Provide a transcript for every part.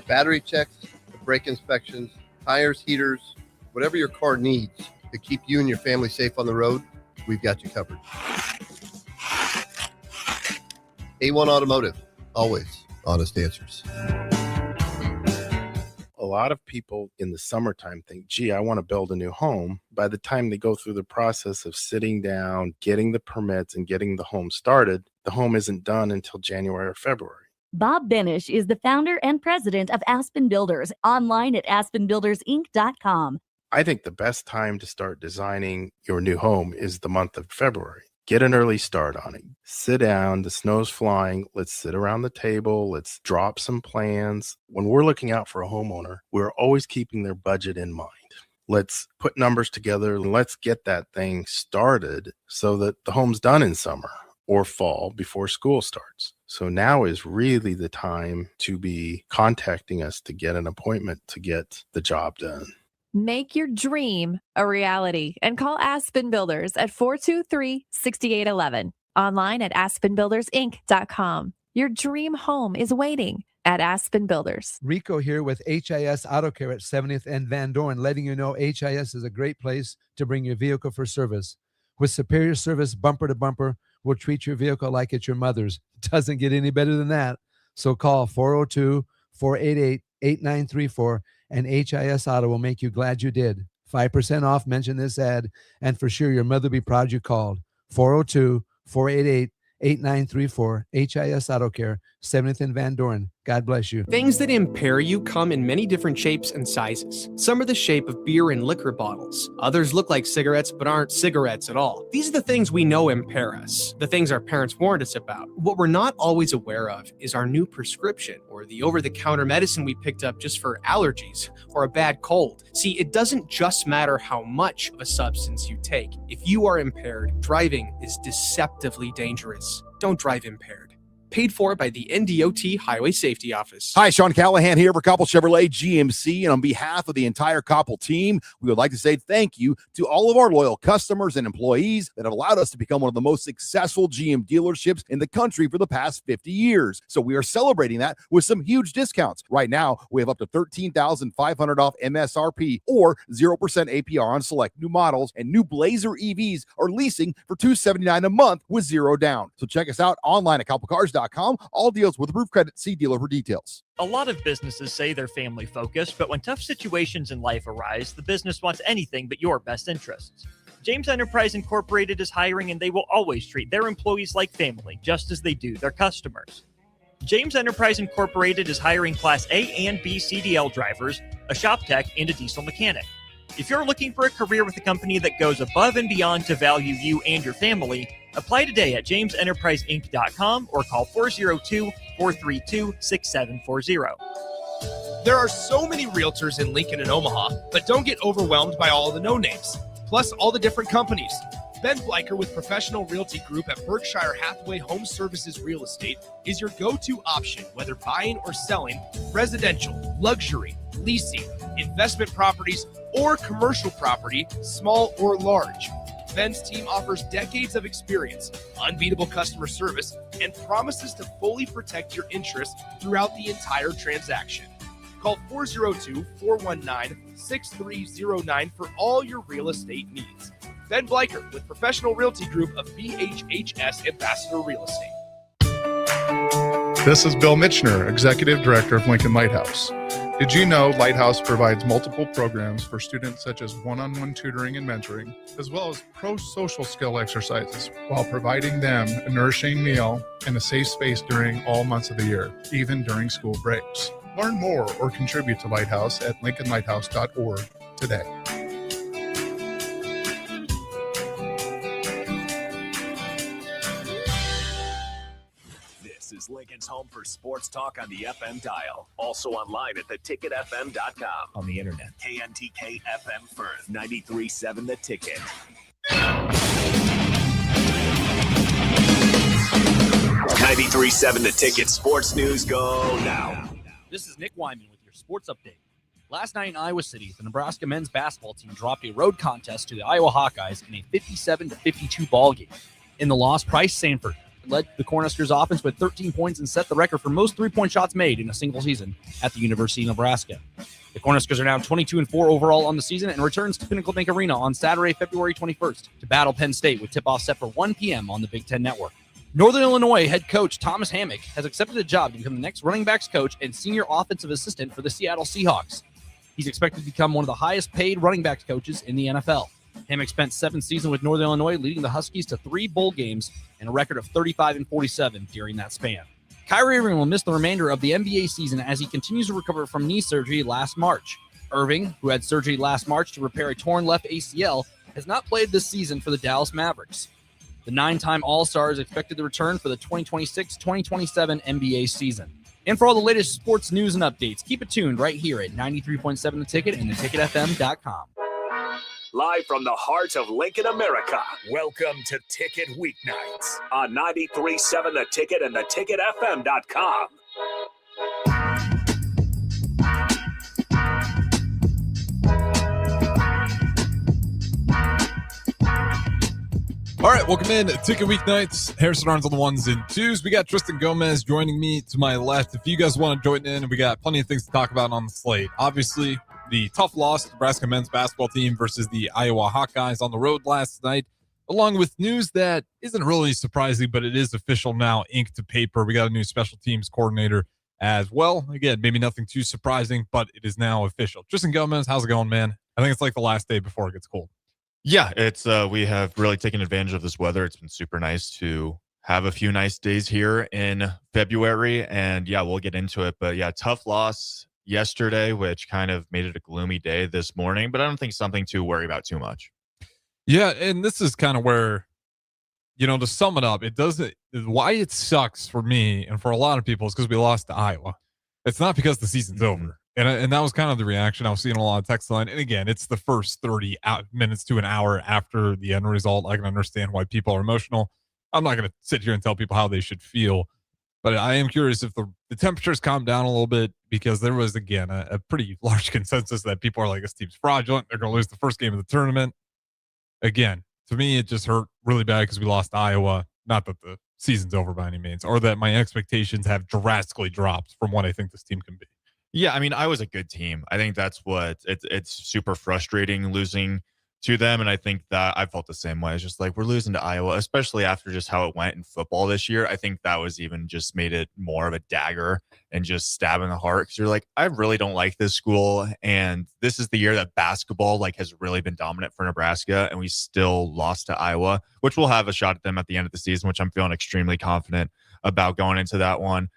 battery checks, the brake inspections, tires, heaters, whatever your car needs to keep you and your family safe on the road, we've got you covered. A1 Automotive, always honest answers. A lot of people in the summertime think, gee, I want to build a new home. By the time they go through the process of sitting down, getting the permits, and getting the home started, the home isn't done until January or February. Bob Benish is the founder and president of Aspen Builders, online at aspenbuildersinc.com. I think the best time to start designing your new home is the month of February. Get an early start on it. Sit down. The snow's flying. Let's sit around the table. Let's drop some plans. When we're looking out for a homeowner, we're always keeping their budget in mind. Let's put numbers together and let's get that thing started so that the home's done in summer or fall before school starts. So now is really the time to be contacting us to get an appointment to get the job done. Make your dream a reality and call Aspen Builders at 423-6811. Online at aspenbuildersinc.com. Your dream home is waiting at Aspen Builders. Rico here with HIS Auto Care at 70th and Van Dorn, letting you know HIS is a great place to bring your vehicle for service. With superior service, bumper to bumper, we'll treat your vehicle like it's your mother's. Doesn't get any better than that. So call 402-488-8934 and HIS Auto will make you glad you did. 5% off, mention this ad, and for sure your mother will be proud you called. 402-488-8934, HIS Auto Care, 70th and Van Dorn. God bless you. Things that impair you come in many different shapes and sizes. Some are the shape of beer and liquor bottles. Others look like cigarettes but aren't cigarettes at all. These are the things we know impair us, the things our parents warned us about. What we're not always aware of is our new prescription or the over-the-counter medicine we picked up just for allergies or a bad cold. See, it doesn't just matter how much of a substance you take. If you are impaired, driving is deceptively dangerous. Don't drive impaired. Paid for by the NDOT Highway Safety Office. Hi, Sean Callahan here for Koppel Chevrolet GMC, and on behalf of the entire Koppel team, we would like to say thank you to all of our loyal customers and employees that have allowed us to become one of the most successful GM dealerships in the country for the past 50 years. So we are celebrating that with some huge discounts. Right now, we have up to $13,500 off MSRP or 0% APR on select new models, and new Blazer EVs are leasing for $279 a month with zero down. So check us out online at KoppelCars.com. All deals with approved credit. See dealer for details. A lot of businesses say they're family focused, but when tough situations in life arise, the business wants anything but your best interests. James Enterprise Incorporated is hiring, and they will always treat their employees like family, just as they do their customers. James Enterprise Incorporated is hiring Class A and B CDL drivers, a shop tech, and a diesel mechanic. If you're looking for a career with a company that goes above and beyond to value you and your family, apply today at jamesenterpriseinc.com or call 402-432-6740. There are so many realtors in Lincoln and Omaha, but don't get overwhelmed by all the no-names, plus all the different companies. Ben Bleicher with Professional Realty Group at Berkshire Hathaway Home Services Real Estate is your go-to option, whether buying or selling residential, luxury, leasing, investment properties, or commercial property, small or large. Ben's team offers decades of experience, unbeatable customer service, and promises to fully protect your interests throughout the entire transaction. Call 402-419-6309 for all your real estate needs. Ben Bleicher with Professional Realty Group of BHHS Ambassador Real Estate. This is Bill Mitchner, Executive Director of Lincoln Lighthouse. Did you know Lighthouse provides multiple programs for students such as one-on-one tutoring and mentoring, as well as pro-social skill exercises, while providing them a nourishing meal and a safe space during all months of the year, even during school breaks? Learn more or contribute to Lighthouse at lincolnlighthouse.org today. This is Lincoln's home for sports talk on the FM dial. Also online at theticketfm.com. On the internet. KNTK FM Firth. 93.7 The Ticket. 93.7 The Ticket. Sports news go now. This is Nick Wyman with your sports update. Last night in Iowa City, the Nebraska men's basketball team dropped a road contest to the Iowa Hawkeyes in a 57-52 ball game. In the loss, Price Sanford, led the Cornhuskers offense with 13 points and set the record for most three-point shots made in a single season at the University of Nebraska. The Cornhuskers are now 22-4 overall on the season and returns to Pinnacle Bank Arena on Saturday, February 21st to battle Penn State with tip-off set for 1 p.m. on the Big Ten Network. Northern Illinois head coach Thomas Hammock has accepted a job to become the next running backs coach and senior offensive assistant for the Seattle Seahawks. He's expected to become one of the highest paid running backs coaches in the NFL. Hammock spent 7 seasons with Northern Illinois, leading the Huskies to 3 bowl games and a record of 35-47 during that span. Kyrie Irving will miss the remainder of the NBA season as he continues to recover from knee surgery last March. Irving, who had surgery last March to repair a torn left ACL, has not played this season for the Dallas Mavericks. The 9-time All-Star is expected to return for the 2026-2027 NBA season. And for all the latest sports news and updates, keep it tuned right here at 93.7 The Ticket and theticketfm.com. Live from the heart of Lincoln, America, welcome to Ticket Weeknights on 93.7 The Ticket and theticketfm.com. All right, welcome in to Ticket Weeknights. Harrison Arns on the 1s and 2s. We got Tristan Gomez joining me to my left. If you guys want to join in, we got plenty of things to talk about on the slate. Obviously, the tough loss to Nebraska men's basketball team versus the Iowa Hawkeyes on the road last night, along with news that isn't really surprising, but it is official now, ink to paper. We got a new special teams coordinator as well. Again, maybe nothing too surprising, but it is now official. Tristan Gomez, how's it going, man? I think it's like the last day before it gets cold. Yeah, it's we have really taken advantage of this weather. It's been super nice to have a few nice days here in February, and yeah, we'll get into it. But yeah, tough loss yesterday, which kind of made it a gloomy day this morning, but I don't think something to worry about too much. Yeah, and this is kind of where, to sum it up, why it sucks for me and for a lot of people is because we lost to Iowa. It's not because the season's over. And that was kind of the reaction I was seeing a lot of text line. And again, it's the first 30 minutes to an hour after the end result. I can understand why people are emotional. I'm not going to sit here and tell people how they should feel, but I am curious if the temperatures calm down a little bit, because there was, again, a pretty large consensus that people are like, this team's fraudulent. They're going to lose the first game of the tournament. Again, to me, it just hurt really bad because we lost Iowa. Not that the season's over by any means, or that my expectations have drastically dropped from what I think this team can be. Yeah, I mean, Iowa's a good team. I think that's what it's super frustrating losing to them. And I think that I felt the same way. It's just like, we're losing to Iowa, especially after just how it went in football this year. I think that was even just made it more of a dagger and just stab in the heart. Cause you're like, I really don't like this school. And this is the year that basketball has really been dominant for Nebraska. And we still lost to Iowa, which we'll have a shot at them at the end of the season, which I'm feeling extremely confident about going into that one.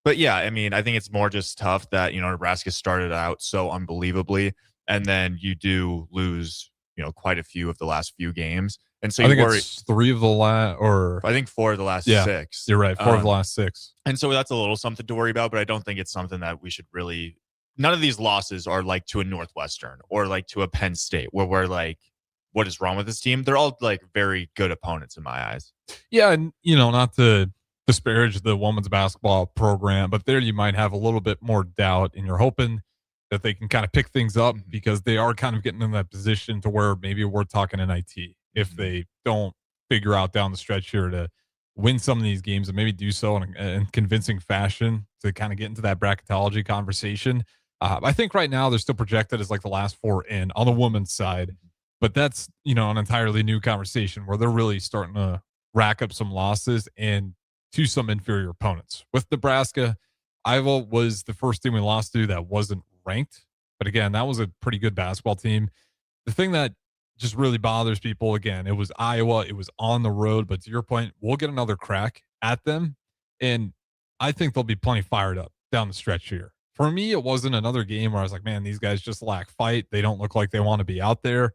But yeah, I mean, I think it's more just tough that, Nebraska started out so unbelievably, and then you do lose, quite a few of the last few games. And so I think it's 3 of the last, or I think 4 of the last 6. You're right. 4 of the last 6. And so that's a little something to worry about, but I don't think it's something that we should really, none of these losses are like to a Northwestern or like to a Penn State where we're like, what is wrong with this team? They're all like very good opponents in my eyes. Yeah. And, not to disparage the women's basketball program, but there you might have a little bit more doubt, and you're hoping that they can kind of pick things up, because they are kind of getting in that position to where maybe we're talking NIT if they don't figure out down the stretch here to win some of these games and maybe do so in convincing fashion to kind of get into that bracketology conversation. I think right now they're still projected as like the last 4 in on the women's side, but that's, an entirely new conversation where they're really starting to rack up some losses and to some inferior opponents. With Nebraska, Iowa was the first team we lost to that wasn't ranked. But again, that was a pretty good basketball team. The thing that just really bothers people, again, it was Iowa. It was on the road. But to your point, we'll get another crack at them. And I think they'll be plenty fired up down the stretch here. For me, it wasn't another game where I was like, man, these guys just lack fight. They don't look like they want to be out there.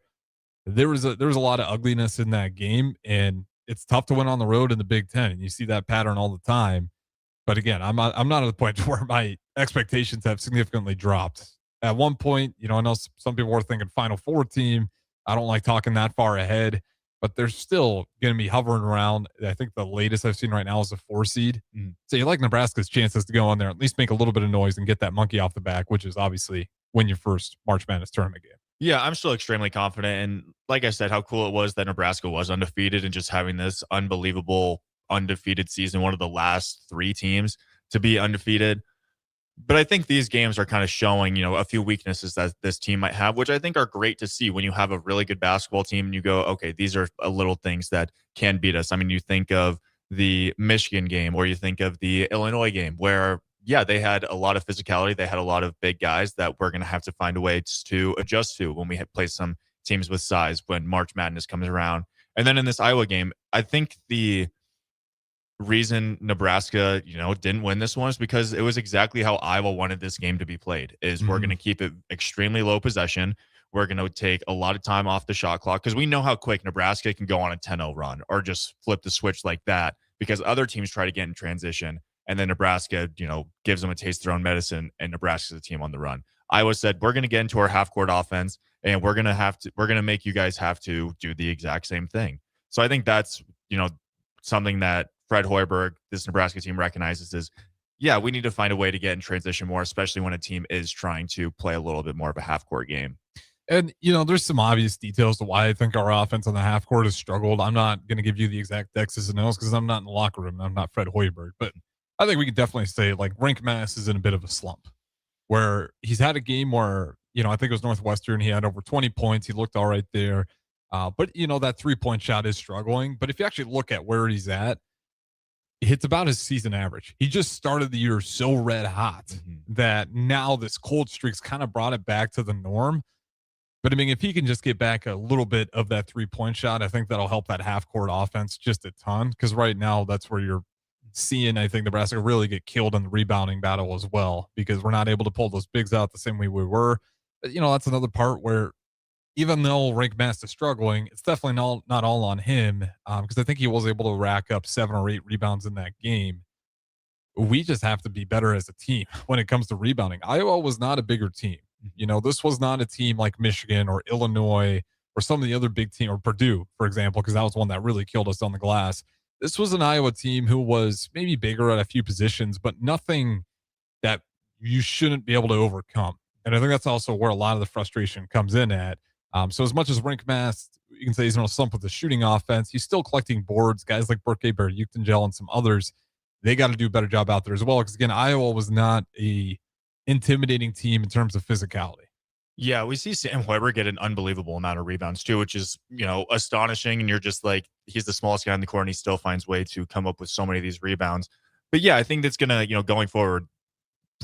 There was a lot of ugliness in that game, and it's tough to win on the road in the Big Ten, and you see that pattern all the time. But again, I'm not at the point where my expectations have significantly dropped. At one point, I know some people were thinking Final Four team. I don't like talking that far ahead, but they're still going to be hovering around. I think the latest I've seen right now is a 4 seed. So you like Nebraska's chances to go on there, at least make a little bit of noise and get that monkey off the back, which is obviously win your first March Madness tournament game. Yeah, I'm still extremely confident. And like I said, how cool it was that Nebraska was undefeated and just having this unbelievable undefeated season, one of the last 3 teams to be undefeated. But I think these games are kind of showing, a few weaknesses that this team might have, which I think are great to see when you have a really good basketball team and you go, okay, these are little things that can beat us. I mean, you think of the Michigan game or you think of the Illinois game where, yeah, they had a lot of physicality. They had a lot of big guys that we're going to have to find a way to adjust to when we play some teams with size when March Madness comes around. And then in this Iowa game, I think the reason Nebraska, didn't win this one is because it was exactly how Iowa wanted this game to be played. We're going to keep it extremely low possession. We're going to take a lot of time off the shot clock because we know how quick Nebraska can go on a 10-0 run or just flip the switch like that because other teams try to get in transition and then Nebraska, gives them a taste of their own medicine and Nebraska's a team on the run. Iowa said, we're going to get into our half court offense and we're going to make you guys have to do the exact same thing. So I think that's, something that Fred Hoiberg, this Nebraska team recognizes is, yeah, we need to find a way to get in transition more, especially when a team is trying to play a little bit more of a half-court game. And, there's some obvious details to why I think our offense on the half court has struggled. I'm not going to give you the exact X's and O's because I'm not in the locker room. I'm not Fred Hoiberg. But I think we can definitely say, Rink Mass is in a bit of a slump where he's had a game where, I think it was Northwestern. He had over 20 points. He looked all right there. But, that 3-point shot is struggling. But if you actually look at where he's at, it's about his season average. He just started the year so red hot that now this cold streak's kind of brought it back to the norm. But I mean, if he can just get back a little bit of that 3-point shot, I think that'll help that half-court offense just a ton. Because right now, that's where you're seeing, I think, Nebraska really get killed in the rebounding battle as well. Because we're not able to pull those bigs out the same way we were. But, that's another part where even though Rank Mass is struggling, it's definitely not all on him because I think he was able to rack up 7 or 8 rebounds in that game. We just have to be better as a team when it comes to rebounding. Iowa was not a bigger team. This was not a team like Michigan or Illinois or some of the other big teams, or Purdue, for example, because that was one that really killed us on the glass. This was an Iowa team who was maybe bigger at a few positions, but nothing that you shouldn't be able to overcome. And I think that's also where a lot of the frustration comes in at. So as much as Rink Mass, you can say he's in a slump with the shooting offense, he's still collecting boards. Guys like Burke Berg-Uchtengel and some others, they got to do a better job out there as well. Because again, Iowa was not a intimidating team in terms of physicality. Yeah, we see Sam Weber get an unbelievable amount of rebounds too, which is, astonishing. And you're just like, he's the smallest guy in the court and he still finds way to come up with so many of these rebounds. But yeah, I think that's going to, going forward,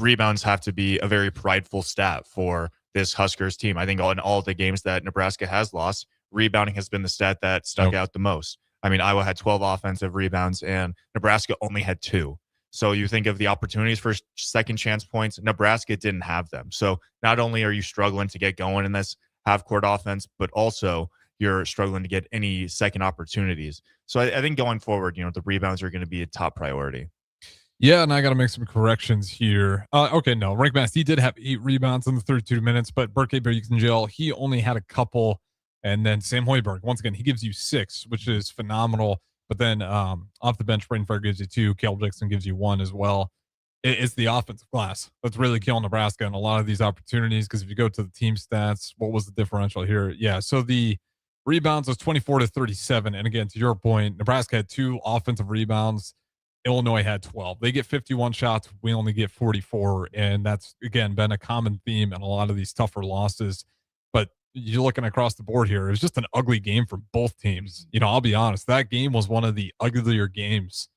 rebounds have to be a very prideful stat for this Huskers team. I think in all the games that Nebraska has lost, rebounding has been the stat that stuck out the most. I mean, Iowa had 12 offensive rebounds and Nebraska only had 2. So you think of the opportunities for second chance points, Nebraska didn't have them. So not only are you struggling to get going in this half-court offense, but also you're struggling to get any second opportunities. So I think going forward, the rebounds are going to be a top priority. Yeah, and I got to make some corrections here. Okay, no, Rank Mass, he did have 8 rebounds in the 32 minutes, but Burke Berg-Uchtengel, he only had a couple. And then Sam Hoiberg, once again, he gives you 6, which is phenomenal. But then off the bench, Braden Fair gives you 2. Caleb Dixon gives you 1 as well. It's the offensive class that's really killing Nebraska in a lot of these opportunities. Because if you go to the team stats, what was the differential here? Yeah, so the rebounds was 24-37. And again, to your point, Nebraska had 2 offensive rebounds. Illinois had 12. They get 51 shots. We only get 44. And that's, again, been a common theme in a lot of these tougher losses. But you're looking across the board here. It was just an ugly game for both teams. I'll be honest. That game was one of the uglier games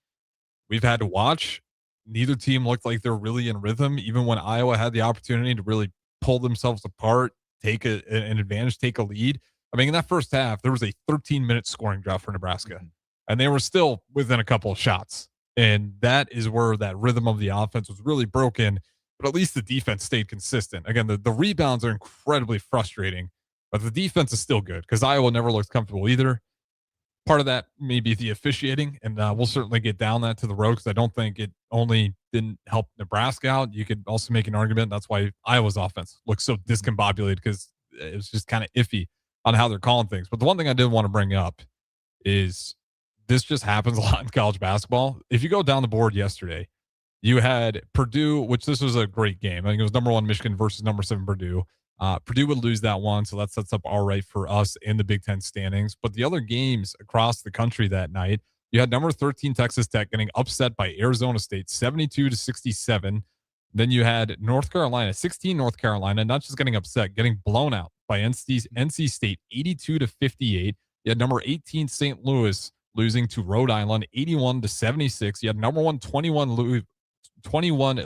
we've had to watch. Neither team looked like they're really in rhythm. Even when Iowa had the opportunity to really pull themselves apart, take an advantage, take a lead. I mean, in that first half, there was a 13-minute scoring drought for Nebraska. And they were still within a couple of shots. And that is where that rhythm of the offense was really broken, but at least the defense stayed consistent. Again, the rebounds are incredibly frustrating, but the defense is still good because Iowa never looks comfortable either. Part of that may be the officiating, and we'll certainly get down that to the road because I don't think it only didn't help Nebraska out. You could also make an argument that's why Iowa's offense looks so discombobulated because it was just kind of iffy on how they're calling things. But the one thing I did want to bring up is this just happens a lot in college basketball. If you go down the board yesterday, you had Purdue, which this was a great game. I think it was number 1 Michigan versus number 7 Purdue. Purdue would lose that one, so that sets up all right for us in the Big Ten standings. But the other games across the country that night, You had number 13 Texas Tech getting upset by Arizona State 72-67. Then you had North Carolina, 16 North Carolina, not just getting upset, getting blown out by NC State 82-58. You had number 18 St. Louis losing to Rhode Island 81-76. You had number 21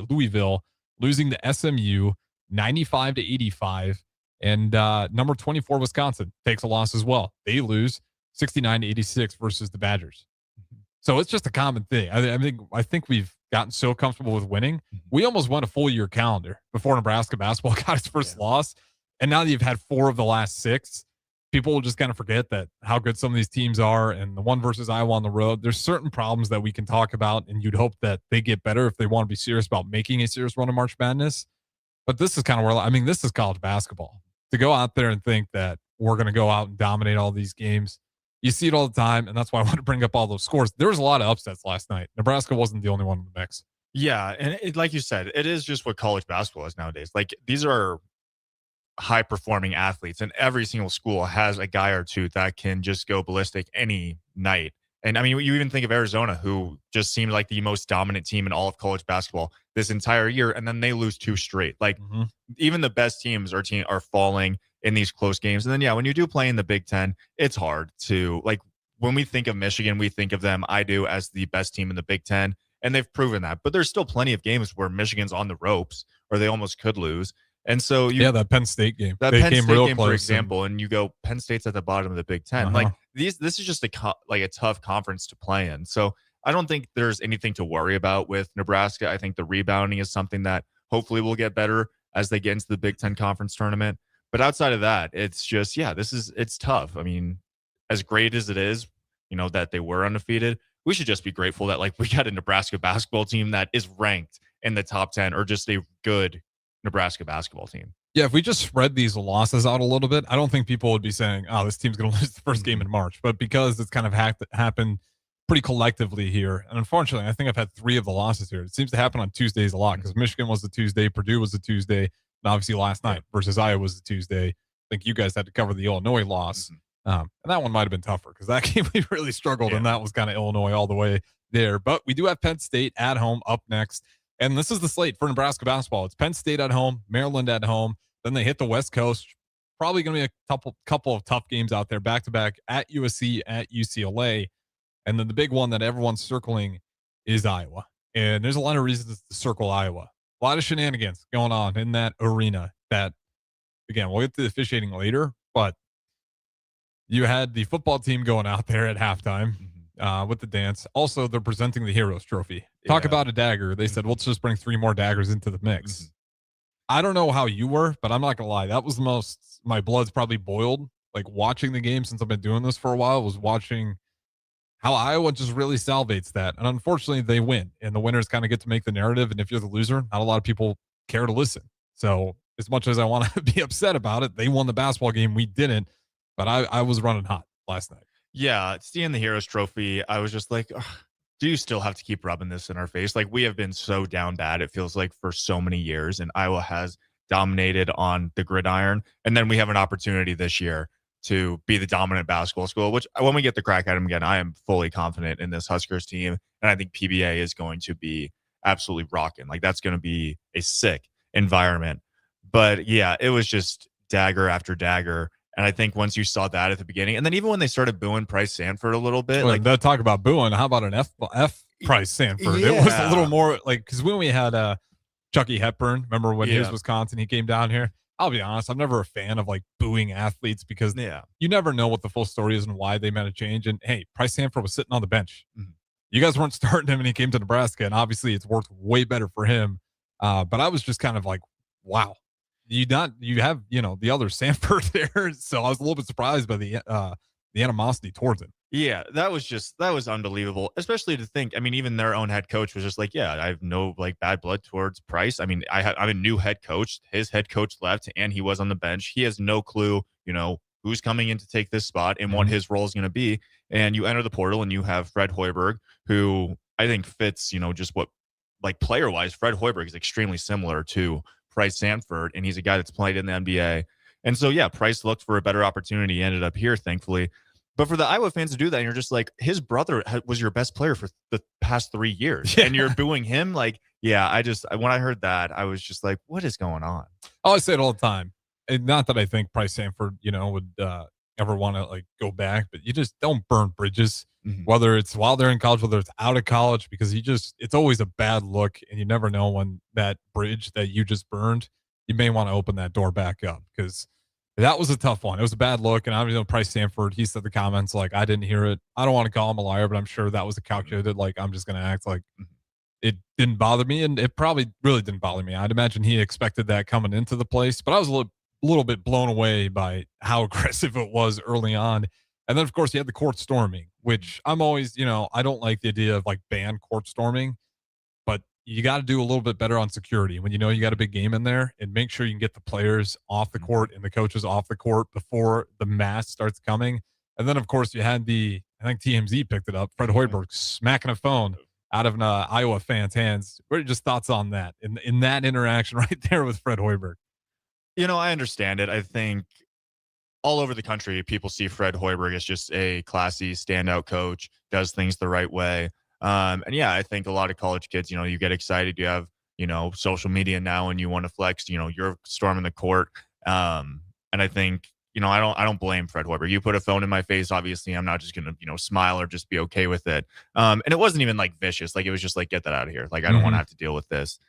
Louisville losing to SMU 95-85. And number 24 Wisconsin takes a loss as well. They lose 69-86 versus the Badgers. So it's just a common thing. I think we've gotten so comfortable with winning. We almost won a full year calendar before Nebraska basketball got its first loss. And now that you've had 4 of the last 6, people will just kind of forget that how good some of these teams are. And the one versus Iowa on the road, there's certain problems that we can talk about, and you'd hope that they get better if they want to be serious about making a serious run of March Madness. But this is kind of where, this is college basketball. To go out there and think that we're going to go out and dominate all these games, you see it all the time, and that's why I want to bring up all those scores. There was a lot of upsets last night. Nebraska wasn't the only one in the mix. Yeah, and like you said, it is just what college basketball is nowadays. Like, these are high-performing athletes, and every single school has a guy or two that can just go ballistic any night. And, you even think of Arizona, who just seemed like the most dominant team in all of college basketball this entire year, and then they lose 2 straight. Like, even the best teams are falling in these close games. And then, when you do play in the Big Ten, it's hard to, like, when we think of Michigan, we think of them, I do, as the best team in the Big Ten, and they've proven that. But there's still plenty of games where Michigan's on the ropes, or they almost could lose. And so that Penn State game, that they Penn came State real game, close, for example, and you go, Penn State's at the bottom of the Big Ten. Like, this is just a tough conference to play in. So I don't think there's anything to worry about with Nebraska. I think the rebounding is something that hopefully will get better as they get into the Big Ten conference tournament. But outside of that, it's just, it's tough. As great as it is, that they were undefeated, we should just be grateful that, like, we got a Nebraska basketball team that is ranked in the top 10, or just a good Nebraska basketball team. Yeah, if we just spread these losses out a little bit, I don't think people would be saying, oh, this team's going to lose the first game in March. But because it's kind of happened pretty collectively here, and unfortunately, I think I've had 3 of the losses here. It seems to happen on Tuesdays a lot, because Michigan was the Tuesday, Purdue was the Tuesday, and obviously last night versus Iowa was the Tuesday. I think you guys had to cover the Illinois loss. And that one might have been tougher, because that game we really struggled, and that was kind of Illinois all the way there. But we do have Penn State at home up next. And this is the slate for Nebraska basketball. It's Penn State at home, Maryland at home. Then they hit the West Coast. Probably going to be a couple of tough games out there, back-to-back at USC, at UCLA. And then the big one that everyone's circling is Iowa. And there's a lot of reasons to circle Iowa. A lot of shenanigans going on in that arena that, again, we'll get to the officiating later, but you had the football team going out there at halftime with the dance. Also, they're presenting the Heroes Trophy. Talk about a dagger. They said, let's just bring 3 more daggers into the mix. I don't know how you were, but I'm not going to lie. That was the most, my blood's probably boiled. Like, watching the game since I've been doing this for a while, was watching how Iowa just really salvates that. And unfortunately, they win. And the winners kind of get to make the narrative. And if you're the loser, not a lot of people care to listen. So as much as I want to be upset about it, they won the basketball game. We didn't. But I was running hot last night. Yeah, seeing the Heroes Trophy, I was just like, do you still have to keep rubbing this in our face? Like, we have been so down bad, it feels like, for so many years, and Iowa has dominated on the gridiron. And then we have an opportunity this year to be the dominant basketball school, which, when we get the crack at them again, I am fully confident in this Huskers team. And I think PBA is going to be absolutely rocking. Like, that's going to be a sick environment. But yeah, it was just dagger after dagger. And I think once you saw that at the beginning, and then even when they started booing Price Sanford a little bit, like, they'll talk about booing. How about an F Price Sanford? It was a little more like, because when we had Chucky Hepburn, remember when he was Wisconsin, he came down here. I'll be honest, I'm never a fan of, like, booing athletes, because you never know what the full story is and why they made a change. And hey, Price Sanford was sitting on the bench. You guys weren't starting him, and he came to Nebraska, and obviously it's worked way better for him. But I was just kind of like, wow. You have, the other Sanford there. So I was a little bit surprised by the animosity towards him. Yeah, that was unbelievable, especially to think, even their own head coach was just like, I have no, like, bad blood towards Price. I'm a new head coach. His head coach left, and he was on the bench. He has no clue, who's coming in to take this spot and what his role is going to be. And you enter the portal, and you have Fred Hoiberg, who I think fits, just what, like, player-wise, Fred Hoiberg is extremely similar to Price Sanford, and he's a guy that's played in the NBA. And so, Price looked for a better opportunity. He ended up here, thankfully. But for the Iowa fans to do that, and you're just like, his brother was your best player for the past 3 years, and you're booing him. Like, yeah, when I heard that, I was just like, what is going on? Oh, I say it all the time. And not that I think Price Sanford, would ever want to like go back, but you just don't burn bridges, whether it's while they're in college, whether it's out of college, because it's always a bad look, and you never know when that bridge that you just burned, you may want to open that door back up, because that was a tough one. It was a bad look. And I don't know, Price Sanford, he said the comments like, I didn't hear it. I don't want to call him a liar, but I'm sure that was a calculated, like, I'm just going to act like it didn't bother me. And it probably really didn't bother me. I'd imagine he expected that coming into the place, but I was a little bit blown away by how aggressive it was early on. And then, of course, you had the court storming, which I'm always, I don't like the idea of like ban court storming, but you got to do a little bit better on security when you got a big game in there, and make sure you can get the players off the court and the coaches off the court before the mass starts coming. And then, of course, you had I think TMZ picked it up, Fred Hoiberg smacking a phone out of an Iowa fan's hands. What are just thoughts on that, in that interaction right there with Fred Hoiberg? I understand it. I think all over the country, people see Fred Hoiberg as just a classy standout coach, does things the right way. And yeah, I think a lot of college kids, you get excited. You have, social media now, and you want to flex, you're storming the court. And I think, I don't blame Fred Hoiberg. You put a phone in my face, obviously I'm not just going to, smile or just be okay with it. And it wasn't even like vicious. Like, it was just like, get that out of here. Like, I don't want to have to deal with this.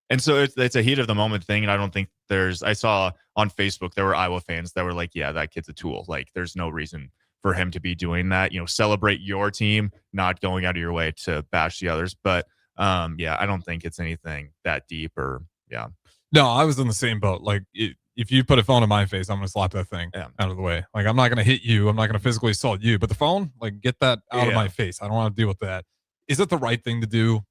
And so it's a heat of the moment thing. And I don't think I saw on Facebook, there were Iowa fans that were like, yeah, that kid's a tool. Like, there's no reason for him to be doing that. Celebrate your team, not going out of your way to bash the others. But yeah, I don't think it's anything that deep yeah. No, I was in the same boat. Like, if you put a phone in my face, I'm going to slap that thing out of the way. Like, I'm not going to hit you. I'm not going to physically assault you. But the phone, like, get that out of my face. I don't want to deal with that. Is it the right thing to do?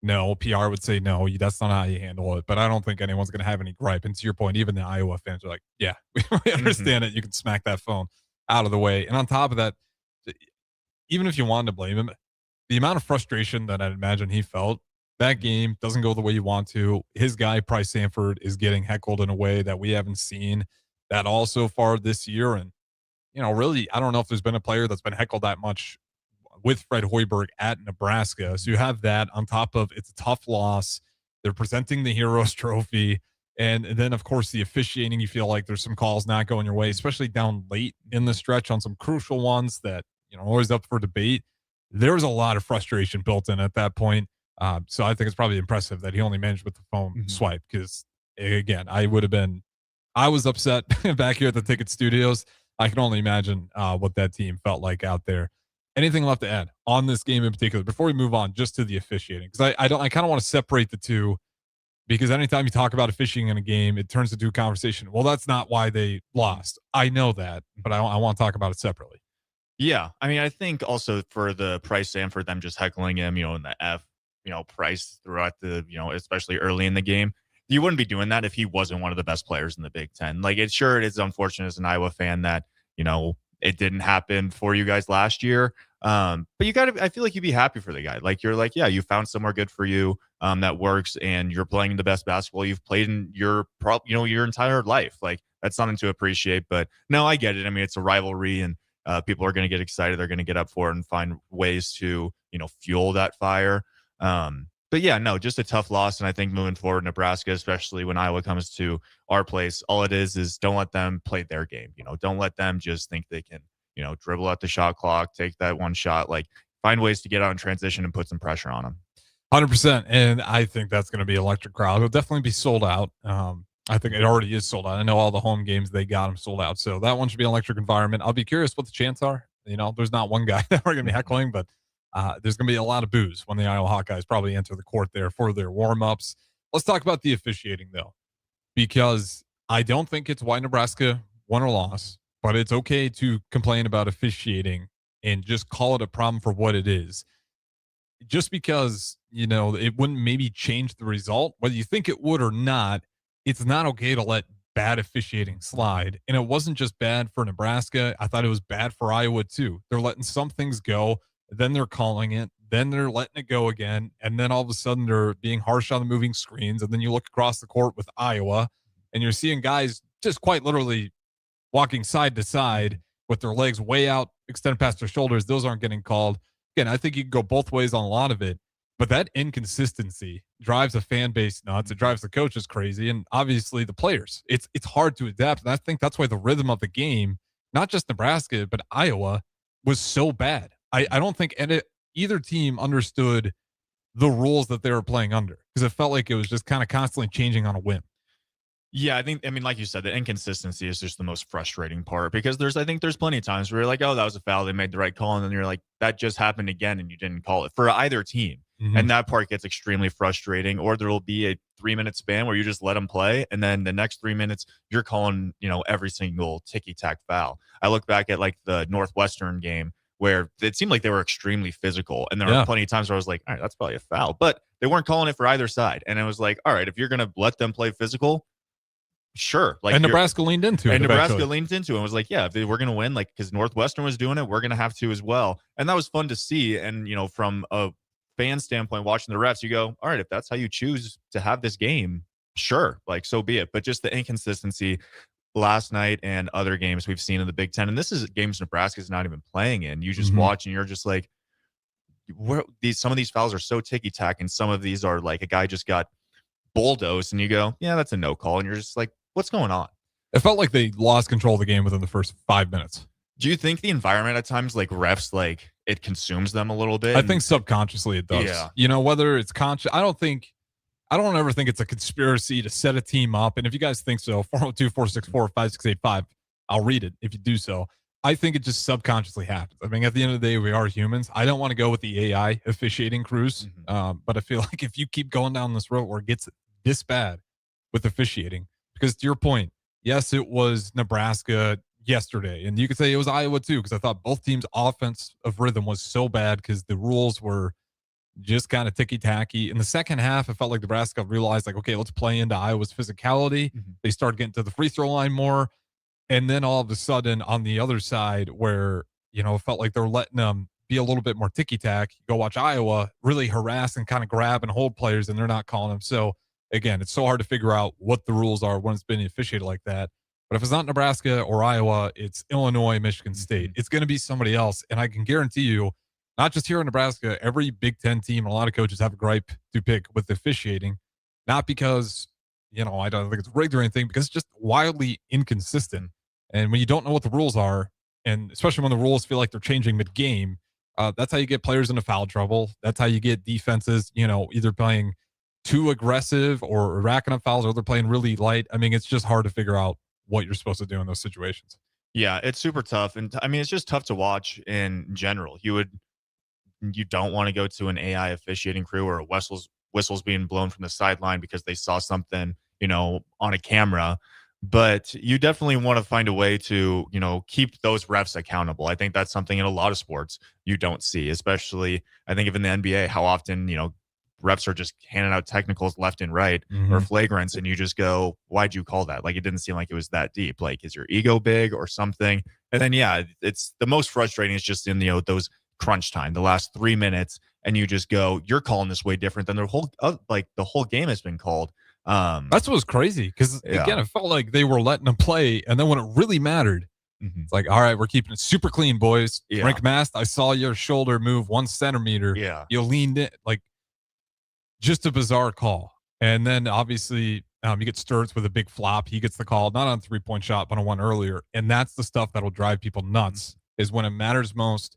No. PR would say no. That's not how you handle it. But I don't think anyone's going to have any gripe. And to your point, even the Iowa fans are like, yeah, we understand it. You can smack that phone out of the way. And on top of that, even if you wanted to blame him, the amount of frustration that I'd imagine he felt, that game doesn't go the way you want to. His guy, Price Sanford, is getting heckled in a way that we haven't seen that all so far this year. And, really, I don't know if there's been a player that's been heckled that much with Fred Hoiberg at Nebraska. So you have that on top of it's a tough loss. They're presenting the Heroes Trophy. And then, of course, the officiating, you feel like there's some calls not going your way, especially down late in the stretch on some crucial ones that, always up for debate. There was a lot of frustration built in at that point. So I think it's probably impressive that he only managed with the phone swipe, because, again, I was upset back here at the ticket studios. I can only imagine what that team felt like out there. Anything left to add on this game in particular before we move on just to the officiating? Because I kind of want to separate the two, because anytime you talk about officiating in a game, it turns into a conversation. Well, that's not why they lost. I know that, but I want to talk about it separately. Yeah. I mean, I think also for the Price and for them just heckling him, in the F, Price throughout the, especially early in the game, you wouldn't be doing that if he wasn't one of the best players in the Big Ten. Like, it is unfortunate as an Iowa fan that, it didn't happen for you guys last year. But I feel like you'd be happy for the guy. Like, you're like, yeah, you found somewhere good for you that works, and you're playing the best basketball you've played in your entire life. Like, that's something to appreciate. But no, I get it. I mean, it's a rivalry, and people are going to get excited. They're going to get up for it and find ways to, fuel that fire. But yeah, no, just a tough loss. And I think moving forward, Nebraska, especially when Iowa comes to our place, all it is don't let them play their game. Don't let them just think they can, dribble out the shot clock, take that one shot, like find ways to get out in transition and put some pressure on them. 100%. And I think that's going to be electric crowd. It'll definitely be sold out. I think it already is sold out. I know all the home games, they got them sold out. So that one should be an electric environment. I'll be curious what the chants are. There's not one guy that we're going to be heckling, but there's going to be a lot of boos when the Iowa Hawkeyes probably enter the court there for their warm-ups. Let's talk about the officiating, though, because I don't think it's why Nebraska won or lost, but it's okay to complain about officiating and just call it a problem for what it is. Just because, it wouldn't maybe change the result, whether you think it would or not, it's not okay to let bad officiating slide. And it wasn't just bad for Nebraska. I thought it was bad for Iowa, too. They're letting some things go. Then they're calling it, then they're letting it go again, and then all of a sudden they're being harsh on the moving screens, and then you look across the court with Iowa, and you're seeing guys just quite literally walking side to side with their legs way out, extended past their shoulders. Those aren't getting called. Again, I think you can go both ways on a lot of it, but that inconsistency drives a fan base nuts. It drives the coaches crazy, and obviously the players. It's hard to adapt, and I think that's why the rhythm of the game, not just Nebraska, but Iowa, was so bad. I don't think either team understood the rules that they were playing under, because it felt like it was just kind of constantly changing on a whim. Yeah, I mean, like you said, the inconsistency is just the most frustrating part, because I think there's plenty of times where you're like, oh, that was a foul, they made the right call, and then you're like, that just happened again, and you didn't call it for either team. Mm-hmm. And that part gets extremely frustrating. Or there will be a 3-minute span where you just let them play, and then the next 3 minutes you're calling, every single ticky-tack foul. I look back at like the Northwestern game where it seemed like they were extremely physical, and there were plenty of times where I was like, all right, that's probably a foul, but they weren't calling it for either side. And it was like, all right, if you're going to let them play physical, sure. Like, and Nebraska leaned into it. And Nebraska leaned into it and was like, yeah, if we're going to win, like, because Northwestern was doing it, we're going to have to as well. And that was fun to see. And, from a fan standpoint, watching the refs, you go, all right, if that's how you choose to have this game, sure, like, so be it. But just the inconsistency last night and other games we've seen in the Big Ten, and this is games Nebraska's not even playing in. You just watch and you're just like, some of these fouls are so ticky-tack, and some of these are like a guy just got bulldozed, and you go, yeah, that's a no call, and you're just like, what's going on? It felt like they lost control of the game within the first 5 minutes. Do you think the environment at times, like refs, like it consumes them a little bit? I think subconsciously it does. Yeah. Whether it's conscious, I don't ever think it's a conspiracy to set a team up. And if you guys think so, 402-464-5685, I'll read it if you do so. I think it just subconsciously happens. I mean, at the end of the day, we are humans. I don't want to go with the AI officiating crews, but I feel like if you keep going down this road where it gets this bad with officiating, because to your point, yes, it was Nebraska yesterday, and you could say it was Iowa too, because I thought both teams' offense of rhythm was so bad because the rules were just kind of ticky-tacky. In the second half, it felt like Nebraska realized, like, okay, let's play into Iowa's physicality. They started getting to the free throw line more. And then all of a sudden on the other side where, it felt like they're letting them be a little bit more ticky-tack, go watch Iowa really harass and kind of grab and hold players, and they're not calling them. So, again, it's so hard to figure out what the rules are when it's been officiated like that. But if it's not Nebraska or Iowa, it's Illinois, Michigan State. It's going to be somebody else. And I can guarantee you, not just here in Nebraska, every Big Ten team and a lot of coaches have a gripe to pick with officiating, not because, I don't think it's rigged or anything, because it's just wildly inconsistent. And when you don't know what the rules are, and especially when the rules feel like they're changing mid-game, that's how you get players into foul trouble. That's how you get defenses, either playing too aggressive or racking up fouls, or they're playing really light. I mean, it's just hard to figure out what you're supposed to do in those situations. Yeah, it's super tough. And I mean, it's just tough to watch in general. You don't want to go to an AI officiating crew or a whistles being blown from the sideline because they saw something, on a camera. But you definitely want to find a way to, keep those refs accountable. I think that's something in a lot of sports you don't see, especially I think in the NBA, how often, refs are just handing out technicals left and right or flagrants, and you just go, why'd you call that? Like, it didn't seem like it was that deep. Like, is your ego big or something? And then, yeah, it's the most frustrating is just in, those crunch time, the last 3 minutes, and you just go, you're calling this way different than the whole game has been called. That's what was crazy, because again, it felt like they were letting them play, and then when it really mattered, it's like, all right, we're keeping it super clean, boys. Rick Mast, I saw your shoulder move 1 centimeter. You leaned in, like, just a bizarre call. And then obviously you get Sturts with a big flop. He gets the call, not on a 3-point shot, but on one earlier. And that's the stuff that'll drive people nuts, is when it matters most.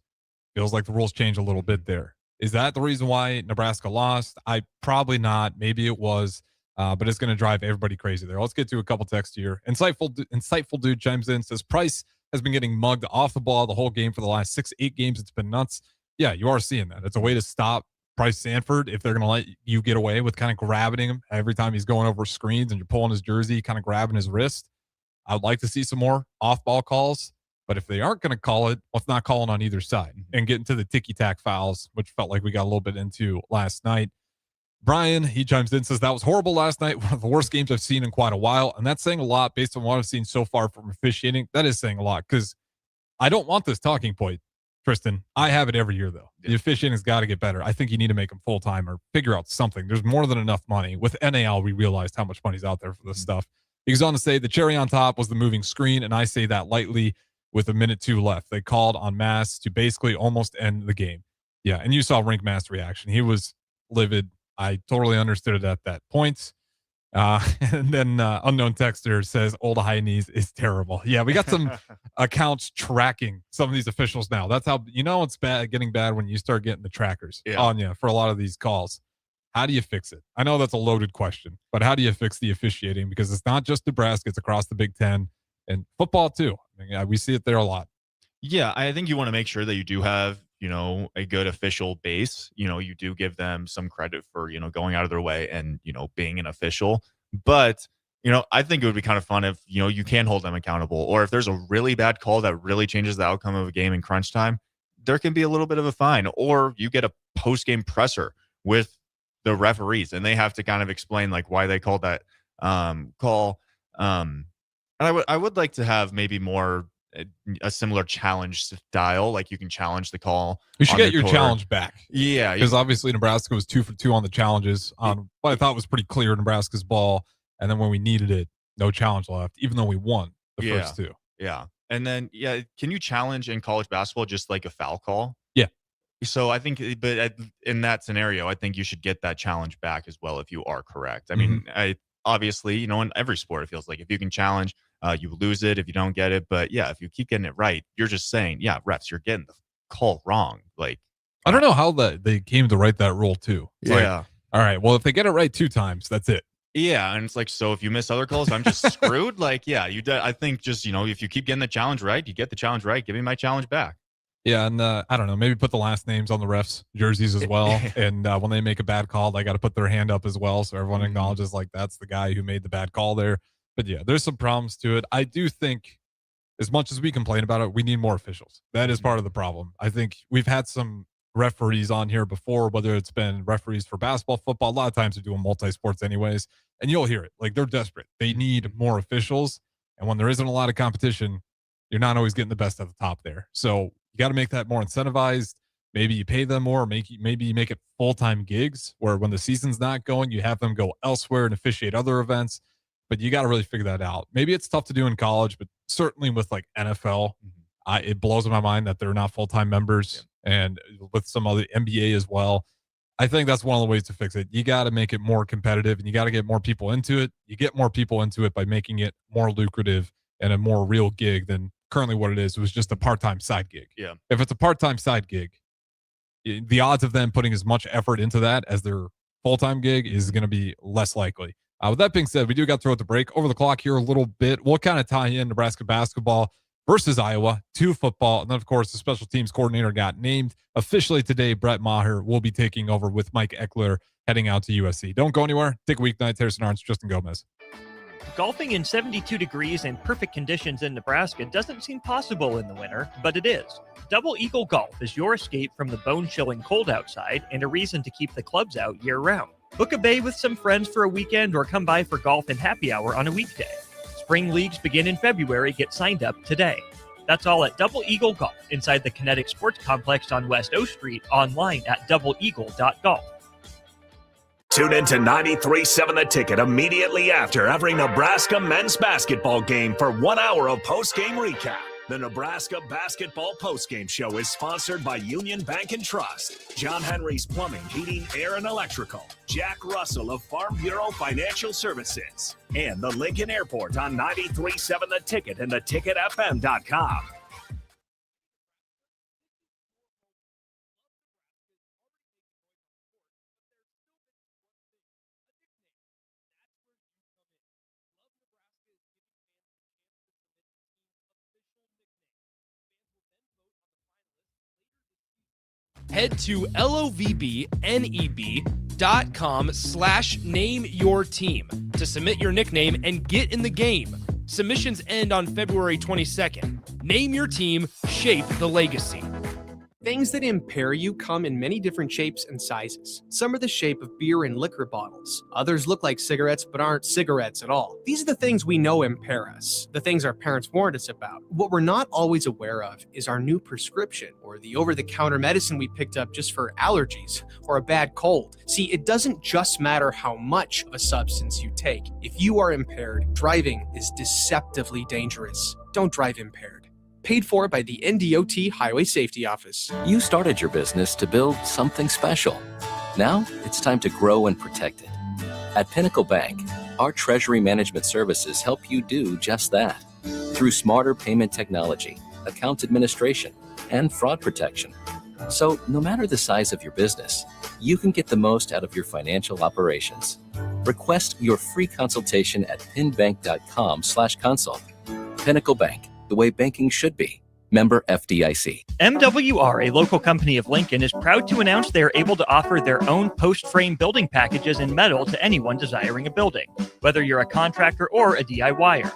Feels like the rules change a little bit there. Is that the reason why Nebraska lost? Probably not. Maybe it was, but it's going to drive everybody crazy there. Let's get to a couple texts here. Insightful dude chimes in, says Price has been getting mugged off the ball the whole game for the last 6-8 games. It's been nuts. Yeah, you are seeing that. It's a way to stop Price Sanford if they're going to let you get away with kind of grabbing him every time he's going over screens and you're pulling his jersey, kind of grabbing his wrist. I'd like to see some more off-ball calls, but if they aren't going to call it, let's not call it on either side and get into the ticky-tack fouls, which felt like we got a little bit into last night. Brian, he chimes in, says that was horrible last night, one of the worst games I've seen in quite a while, and that's saying a lot based on what I've seen so far from officiating. That is saying a lot, because I don't want this talking point, Tristan. I have it every year, though. The officiating's got to get better. I think you need to make them full-time or figure out something. There's more than enough money. With NAL, we realized how much money's out there for this stuff. He goes on to say the cherry on top was the moving screen, and I say that lightly. with 1:02 left. They called en masse to basically almost end the game. Yeah, and you saw Rinkmaster's reaction. He was livid. I totally understood it at that point. And then unknown texter says old high knees is terrible. Yeah, we got some accounts tracking some of these officials now. That's how it's bad, getting bad when you start getting the trackers on you for a lot of these calls. How do you fix it? I know that's a loaded question, but how do you fix the officiating? Because it's not just Nebraska, it's across the Big Ten and football too. We see it there a lot. Yeah, I think you want to make sure that you do have, a good official base. You do give them some credit for, going out of their way and, being an official. But, I think it would be kind of fun if, you can hold them accountable. Or if there's a really bad call that really changes the outcome of a game in crunch time, there can be a little bit of a fine. Or you get a post-game presser with the referees and they have to kind of explain like why they called that call. And I would like to have maybe more a similar challenge style, like you can challenge the call. You should get your challenge back. Yeah, because obviously Nebraska was 2 for 2 on the challenges on what I thought was pretty clear Nebraska's ball, and then when we needed it, no challenge left, even though we won the first 2. Yeah, and then can you challenge in college basketball just like a foul call? Yeah. So I think, but in that scenario, I think you should get that challenge back as well if you are correct. I mean, obviously, in every sport, it feels like if you can challenge, you lose it if you don't get it. But yeah, if you keep getting it right, you're just saying, yeah, refs, you're getting the call wrong. Like, I don't know how they came to write that rule too. It's like, all right, well, if they get it right 2 times, that's it. Yeah, and it's like, so if you miss other calls, I'm just screwed. Like, yeah, I think just if you keep getting the challenge right, you get the challenge right. Give me my challenge back. Yeah, and I don't know, maybe put the last names on the refs' jerseys as well. And when they make a bad call, they got to put their hand up as well, so everyone acknowledges like that's the guy who made the bad call there. But yeah, there's some problems to it. I do think, as much as we complain about it, we need more officials. That is part of the problem. I think we've had some referees on here before, whether it's been referees for basketball, football. A lot of times they're doing multi-sports anyways, and you'll hear it. Like, they're desperate. They need more officials, and when there isn't a lot of competition, you're not always getting the best at the top there. So you got to make that more incentivized. Maybe you pay them more, maybe you make it full-time gigs where when the season's not going, you have them go elsewhere and officiate other events. But you got to really figure that out. Maybe it's tough to do in college, but certainly with like NFL, it blows my mind that they're not full-time members, and with some other NBA as well. I think that's one of the ways to fix it. You got to make it more competitive, and you got to get more people into it. You get more people into it by making it more lucrative and a more real gig than currently what it is. It was just a part-time side gig. Yeah. If it's a part-time side gig, the odds of them putting as much effort into that as their full-time gig is going to be less likely. With that being said, we do got to throw at the break. Over the clock here a little bit. We'll kind of tie in Nebraska basketball versus Iowa to football. And then, of course, the special teams coordinator got named officially today. Brrett Maher will be taking over with Mike Eckler heading out to USC. Don't go anywhere. Take a weeknight. Harrison Arns, Tristan Gomez. Golfing in 72 degrees and perfect conditions in Nebraska doesn't seem possible in the winter, but it is. Double Eagle Golf is your escape from the bone-chilling cold outside and a reason to keep the clubs out year-round. Book a bay with some friends for a weekend or come by for golf and happy hour on a weekday. Spring leagues begin in February. Get signed up today. That's all at Double Eagle Golf inside the Kinetic Sports Complex on West O Street, online at doubleeagle.golf. Tune in to 93.7 The Ticket immediately after every Nebraska men's basketball game for 1 hour of post-game recap. The Nebraska Basketball Postgame Show is sponsored by Union Bank and Trust, John Henry's Plumbing, Heating, Air, and Electrical, Jack Russell of Farm Bureau Financial Services, and the Lincoln Airport on 93.7 The Ticket and theticketfm.com. Head to lovebneb.com/nameyourteam to submit your nickname and get in the game. Submissions end on February 22nd. Name your team, shape the legacy. Things that impair you come in many different shapes and sizes. Some are the shape of beer and liquor bottles. Others look like cigarettes but aren't cigarettes at all. These are the things we know impair us, the things our parents warned us about. What we're not always aware of is our new prescription or the over-the-counter medicine we picked up just for allergies or a bad cold. See, it doesn't just matter how much of a substance you take. If you are impaired, driving is deceptively dangerous. Don't drive impaired. paid for by the NDOT Highway Safety Office. You started your business to build something special. Now it's time to grow and protect it. At Pinnacle Bank, our treasury management services help you do just that. Through smarter payment technology, account administration, and fraud protection. So no matter the size of your business, you can get the most out of your financial operations. Request your free consultation at pinbank.com/consult. Pinnacle Bank, the way banking should be. Member FDIC. MWR, a local company of Lincoln, is proud to announce they are able to offer their own post-frame building packages in metal to anyone desiring a building, whether you're a contractor or a DIYer.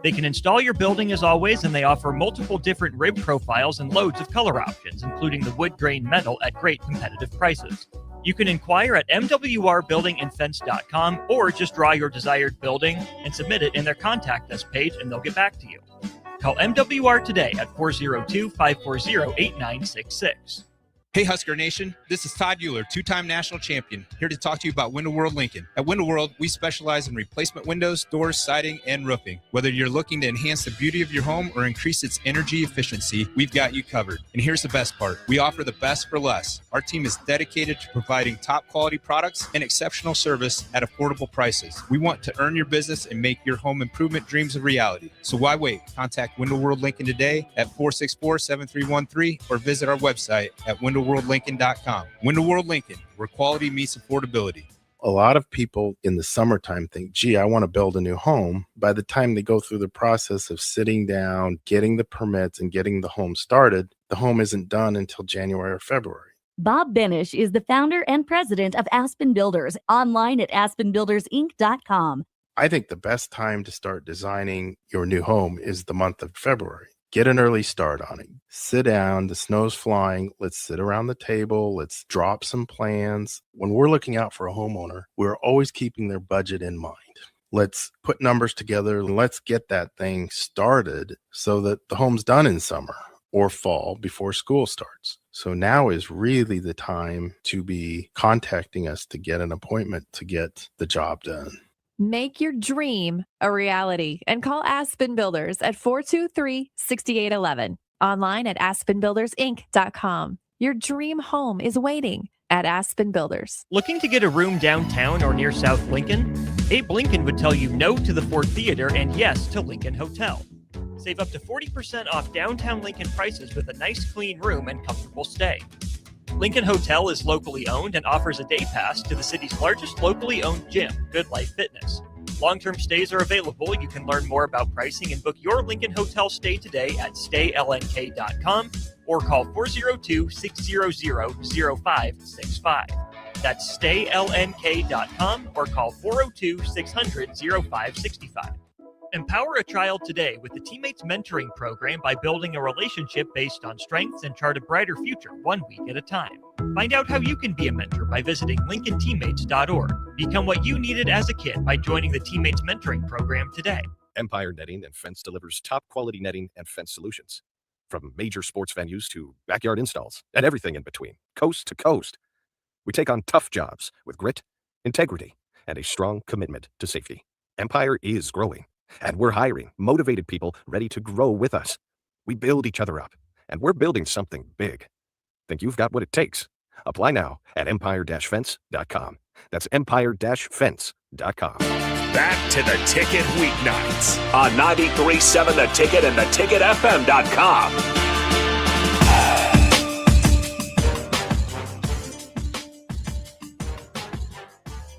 They can install your building as always, and they offer multiple different rib profiles and loads of color options, including the wood grain metal at great competitive prices. You can inquire at mwrbuildingandfence.com or just draw your desired building and submit it in their contact us page, and they'll get back to you. Call MWR today at 402-540-8966. Hey Husker Nation, this is Todd Euler, two-time national champion, here to talk to you about Window World Lincoln. At Window World, we specialize in replacement windows, doors, siding, and roofing. Whether you're looking to enhance the beauty of your home or increase its energy efficiency, we've got you covered. And here's the best part. We offer the best for less. Our team is dedicated to providing top quality products and exceptional service at affordable prices. We want to earn your business and make your home improvement dreams a reality. So why wait? Contact Window World Lincoln today at 464-7313 or visit our website at windowworldlincoln.com. Window World Lincoln, where quality meets affordability. A lot of people in the summertime think, gee, I want to build a new home. By the time they go through the process of sitting down, getting the permits, and getting the home started, the home isn't done until January or February. Bob Benish is the founder and president of Aspen Builders, online at aspenbuildersinc.com. I think the best time to start designing your new home is the month of February. Get an early start on it. Sit down. The snow's flying. Let's sit around the table. Let's drop some plans. When we're looking out for a homeowner, we're always keeping their budget in mind. Let's put numbers together and let's get that thing started so that the home's done in summer or fall before school starts. So now is really the time to be contacting us to get an appointment to get the job done. Make your dream a reality and call Aspen Builders at 423-6811. Online at aspenbuildersinc.com. Your dream home is waiting at Aspen Builders. Looking to get a room downtown or near South Lincoln? Abe Lincoln would tell you no to the Ford Theater and yes to Lincoln Hotel. Save up to 40% off downtown Lincoln prices with a nice clean room and comfortable stay. Lincoln Hotel is locally owned and offers a day pass to the city's largest locally owned gym, Good Life Fitness. Long-term stays are available. You can learn more about pricing and book your Lincoln Hotel stay today at staylnk.com or call 402-600-0565. That's staylnk.com or call 402-600-0565. Empower a child today with the Teammates Mentoring Program by building a relationship based on strengths and chart a brighter future one week at a time. Find out how you can be a mentor by visiting LincolnTeammates.org. Become what you needed as a kid by joining the Teammates Mentoring Program today. Empire Netting and Fence delivers top quality netting and fence solutions. From major sports venues to backyard installs and everything in between, coast to coast. We take on tough jobs with grit, integrity, and a strong commitment to safety. Empire is growing. And we're hiring motivated people ready to grow with us. We build each other up, and we're building something big. Think you've got what it takes? Apply now at empire-fence.com. That's empire-fence.com. Back to the Ticket weeknights on 93.7 The Ticket and theticketfm.com.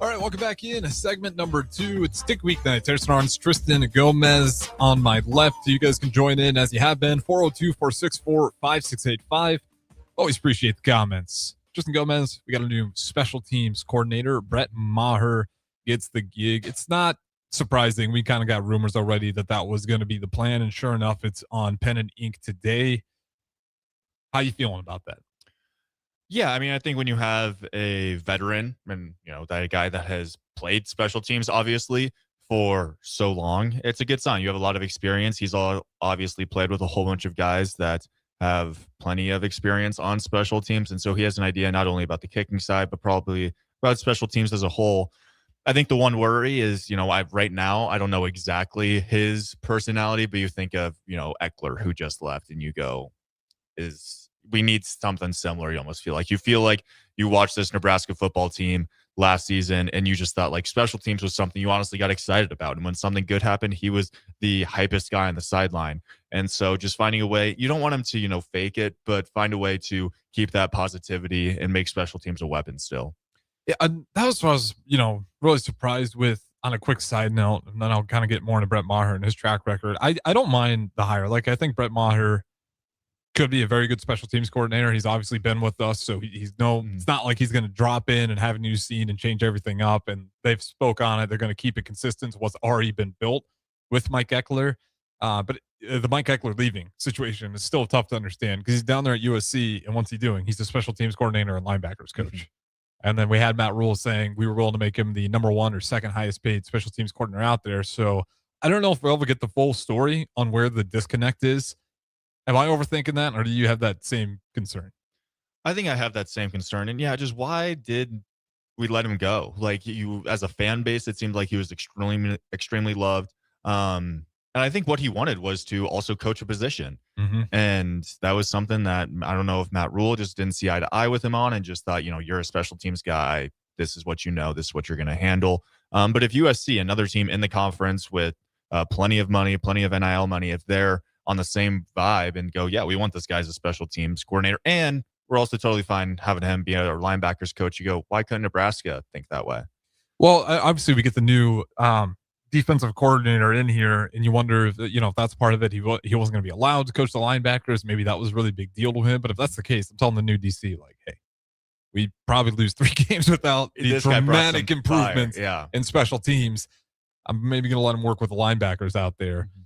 All right, welcome back in. Segment number 2. It's Tick Weeknights. Harrison Arns, Tristan Gomez on my left. You guys can join in as you have been. 402-464-5685. Always appreciate the comments. Tristan Gomez, we got a new special teams coordinator. Brrett Maher gets the gig. It's not surprising. We kind of got rumors already that was going to be the plan, and sure enough, it's on pen and ink today. How you feeling about that? Yeah, I mean, I think when you have a veteran and, that guy that has played special teams, obviously, for so long, it's a good sign. You have a lot of experience. He's obviously played with a whole bunch of guys that have plenty of experience on special teams. And so he has an idea not only about the kicking side, but probably about special teams as a whole. I think the one worry is, right now, I don't know exactly his personality, but you think of, Eckler, who just left, and you go, we need something similar. You almost feel like you watched this Nebraska football team last season and you just thought like special teams was something you honestly got excited about. And when something good happened, he was the hypest guy on the sideline. And so just finding a way, you don't want him to, fake it, but find a way to keep that positivity and make special teams a weapon still. Yeah, that was what I was, really surprised with. On a quick side note, and then I'll kind of get more into Brett Maher and his track record. I don't mind the hire. Like, I think Brett Maher could be a very good special teams coordinator. He's obviously been with us, so it's not like he's going to drop in and have a new scene and change everything up. And they've spoke on it. They're going to keep it consistent to what's already been built with Mike Eckler. But the Mike Eckler leaving situation is still tough to understand because he's down there at USC, and what's he doing? He's the special teams coordinator and linebackers coach. Mm-hmm. And then we had Matt Rule saying we were willing to make him the number 1 or second highest paid special teams coordinator out there. So I don't know if we'll ever get the full story on where the disconnect is. Am I overthinking that, or do you have that same concern? I think I have that same concern. And yeah, just why did we let him go? Like, you, as a fan base, it seemed like he was extremely loved. And I think what he wanted was to also coach a position. Mm-hmm. And that was something that I don't know if Matt Rule just didn't see eye to eye with him on and just thought, you're a special teams guy. This is what this is what you're going to handle. But if USC, another team in the conference with plenty of money, plenty of NIL money, if they're on the same vibe and go, yeah, we want this guy as a special teams coordinator, and we're also totally fine having him be our linebackers coach, you go, why couldn't Nebraska think that way? Well, obviously we get the new defensive coordinator in here, and you wonder if that's part of it. He wasn't going to be allowed to coach the linebackers. Maybe that was a really big deal to him. But if that's the case, I'm telling the new DC, like, hey, we probably lose 3 games without the dramatic improvements in special teams. I'm maybe going to let him work with the linebackers out there. Mm-hmm.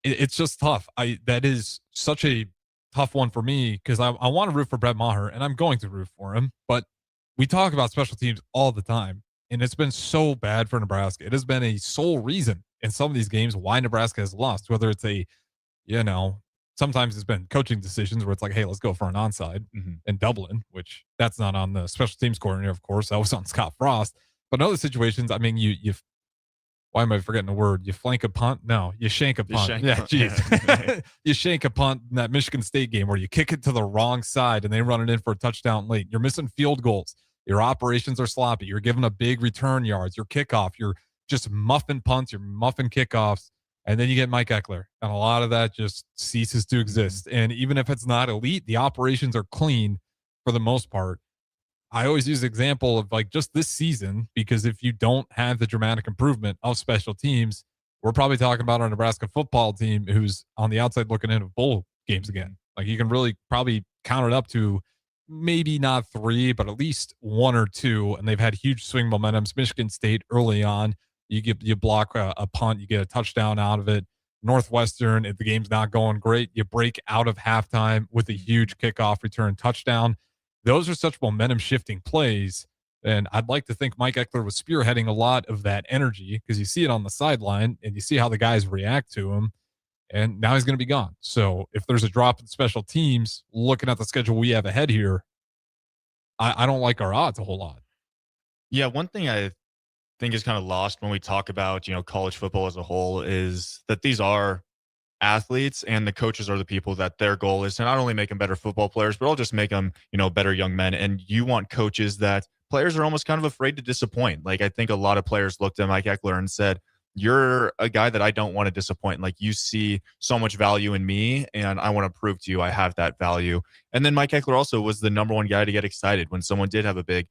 It's just tough. That is such a tough one for me because I want to root for Brett Maher, and I'm going to root for him. But we talk about special teams all the time. And it's been so bad for Nebraska. It has been a sole reason in some of these games why Nebraska has lost, whether it's sometimes it's been coaching decisions where it's like, hey, let's go for an onside in Dublin, which that's not on the special teams coordinator, of course. That was on Scott Frost. But in other situations, I mean, you why am I forgetting the word? You flank a punt? No, you shank a punt. You shank a punt in that Michigan State game where you kick it to the wrong side and they run it in for a touchdown late. You're missing field goals. Your operations are sloppy. You're giving up big return yards. Your kickoff, you're just muffing punts. You're muffing kickoffs. And then you get Mike Eckler. And a lot of that just ceases to exist. And even if it's not elite, the operations are clean for the most part. I always use the example of like just this season, because if you don't have the dramatic improvement of special teams, we're probably talking about our Nebraska football team who's on the outside looking into bowl games again. Like you can really probably count it up to maybe not 3, but at least 1 or 2. And they've had huge swing momentums. Michigan State early on, you block a punt, you get a touchdown out of it. Northwestern, if the game's not going great, you break out of halftime with a huge kickoff return touchdown. Those are such momentum shifting plays. And I'd like to think Mike Eckler was spearheading a lot of that energy because you see it on the sideline and you see how the guys react to him. And now he's going to be gone. So if there's a drop in special teams, looking at the schedule we have ahead here, I don't like our odds a whole lot. Yeah, one thing I think is kind of lost when we talk about, college football as a whole is that these are athletes and the coaches are the people that their goal is to not only make them better football players, but I'll just make them, better young men. And you want coaches that players are almost kind of afraid to disappoint. Like I think a lot of players looked at Mike Eckler and said, you're a guy that I don't want to disappoint. Like you see so much value in me and I want to prove to you I have that value. And then Mike Eckler also was the number 1 guy to get excited when someone did have a big,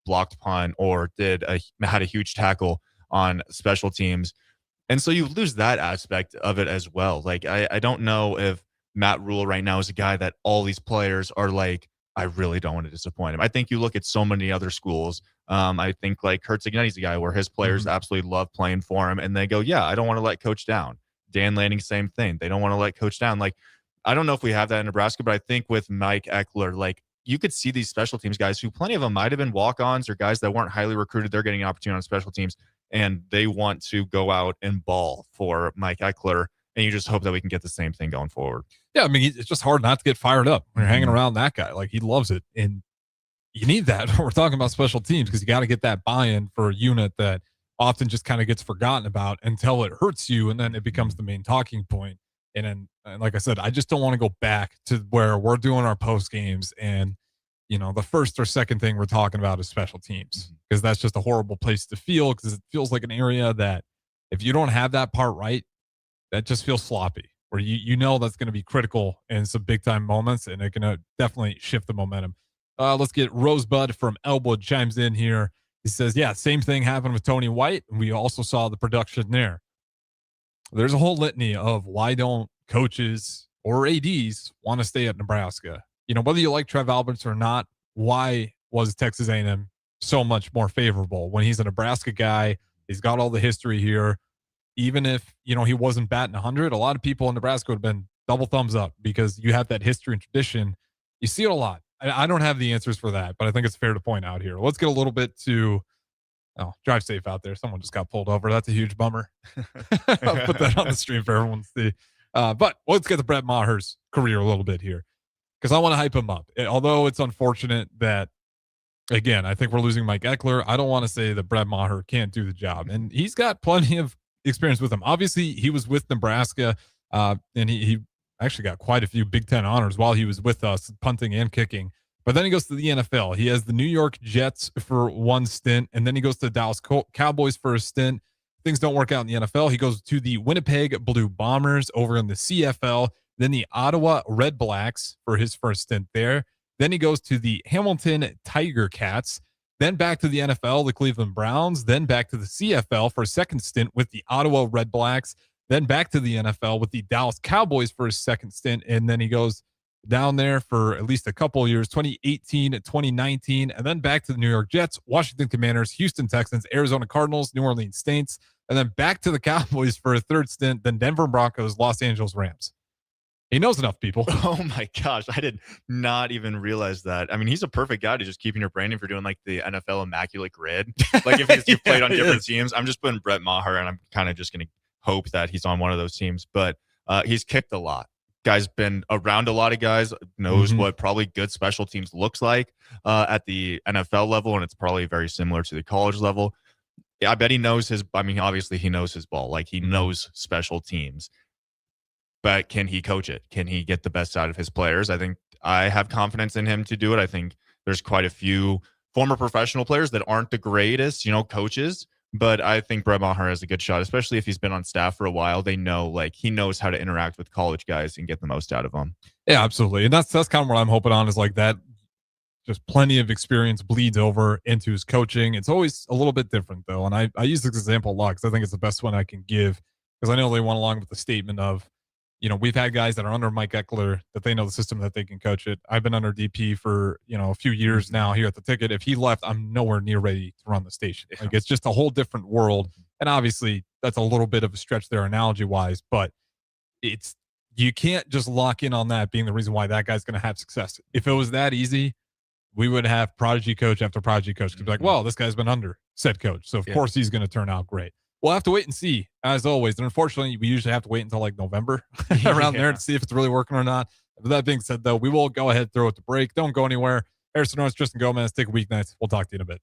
blocked punt or had a huge tackle on special teams. And so you lose that aspect of it as well. Like I don't know if Matt Rule right now is a guy that all these players are like, I really don't want to disappoint him. I think you look at so many other schools. I think like Kurt Cignetti's a guy where his players absolutely love playing for him and they go, yeah, I don't want to let coach down. Dan Lanning, same thing. They don't want to let coach down. Like, I don't know if we have that in Nebraska, but I think with Mike Eckler, like you could see these special teams guys who plenty of them might've been walk-ons or guys that weren't highly recruited. They're getting an opportunity on special teams and they want to go out and ball for Mike Eckler. And you just hope that we can get the same thing going forward. Yeah, I mean, it's just hard not to get fired up when you're hanging around that guy. Like, he loves it. And you need that. We're talking about special teams because you got to get that buy-in for a unit that often just kind of gets forgotten about until it hurts you, and then it becomes the main talking point. And like I said, I just don't want to go back to where we're doing our post games and the first or second thing we're talking about is special teams, because that's just a horrible place to feel, because it feels like an area that if you don't have that part right, that just feels sloppy, where that's going to be critical in some big time moments, and it can definitely shift the momentum. Let's get Rosebud from Elwood chimes in here. He says, yeah, same thing happened with Tony White. And we also saw the production there. There's a whole litany of why don't coaches or ADs want to stay at Nebraska. Whether you like Trev Alberts or not, why was Texas A&M so much more favorable when he's a Nebraska guy? He's got all the history here. Even if, he wasn't batting 100, a lot of people in Nebraska would have been double thumbs up because you have that history and tradition. You see it a lot. I don't have the answers for that, but I think it's fair to point out here. Let's get a little bit to drive safe out there. Someone just got pulled over. That's a huge bummer. I'll put that on the stream for everyone to see. But let's get to Brrett Maher's career a little bit here, because I want to hype him up. Although it's unfortunate that, again, I think we're losing Mike Eckler. I don't want to say that Brrett Maher can't do the job. And he's got plenty of experience with him. Obviously, he was with Nebraska, and he actually got quite a few Big Ten honors while he was with us, punting and kicking. But then he goes to the NFL. He has the New York Jets for one stint, and then he goes to the Dallas Cowboys for a stint. Things don't work out in the NFL. He goes to the Winnipeg Blue Bombers over in the CFL, then the Ottawa Red Blacks for his first stint there. Then he goes to the Hamilton Tiger Cats, then back to the NFL, the Cleveland Browns, then back to the CFL for a second stint with the Ottawa Red Blacks, then back to the NFL with the Dallas Cowboys for his second stint, and then he goes down there for at least a couple of years, 2018 to 2019, and then back to the New York Jets, Washington Commanders, Houston Texans, Arizona Cardinals, New Orleans Saints, and then back to the Cowboys for a third stint, then Denver Broncos, Los Angeles Rams. He knows enough people. Oh my gosh, I did not even realize that. I mean, he's a perfect guy to just keeping your branding for doing like the NFL Immaculate Grid. Like if you've played on different teams, I'm just putting Brrett Maher, and I'm kind of just going to hope that he's on one of those teams. But he's kicked a lot. Guy's been around a lot of guys, knows what probably good special teams looks like at the NFL level, and it's probably very similar to the college level. I bet he knows obviously he knows his ball. Like he knows special teams. But can he coach it? Can he get the best out of his players? I think I have confidence in him to do it. I think there's quite a few former professional players that aren't the greatest, coaches. But I think Brrett Maher has a good shot, especially if he's been on staff for a while. They know, he knows how to interact with college guys and get the most out of them. Yeah, absolutely. And that's kind of what I'm hoping on, is like that. Just plenty of experience bleeds over into his coaching. It's always a little bit different, though. And I use this example a lot because I think it's the best one I can give, because I know they went along with the statement of, we've had guys that are under Mike Eckler that they know the system, that they can coach it. I've been under DP for, a few years now here at the Ticket. If he left, I'm nowhere near ready to run the station. Like, it's just a whole different world. And obviously that's a little bit of a stretch there analogy wise, but you can't just lock in on that being the reason why that guy's going to have success. If it was that easy, we would have prodigy coach after prodigy coach to be like, well, this guy's been under said coach, so of course he's going to turn out great. We'll have to wait and see, as always. And unfortunately, we usually have to wait until November around there to see if it's really working or not. But that being said, though, we will go ahead and throw it to break. Don't go anywhere. Harrison Norris, Tristan Gomez, take a weeknights. We'll talk to you in a bit.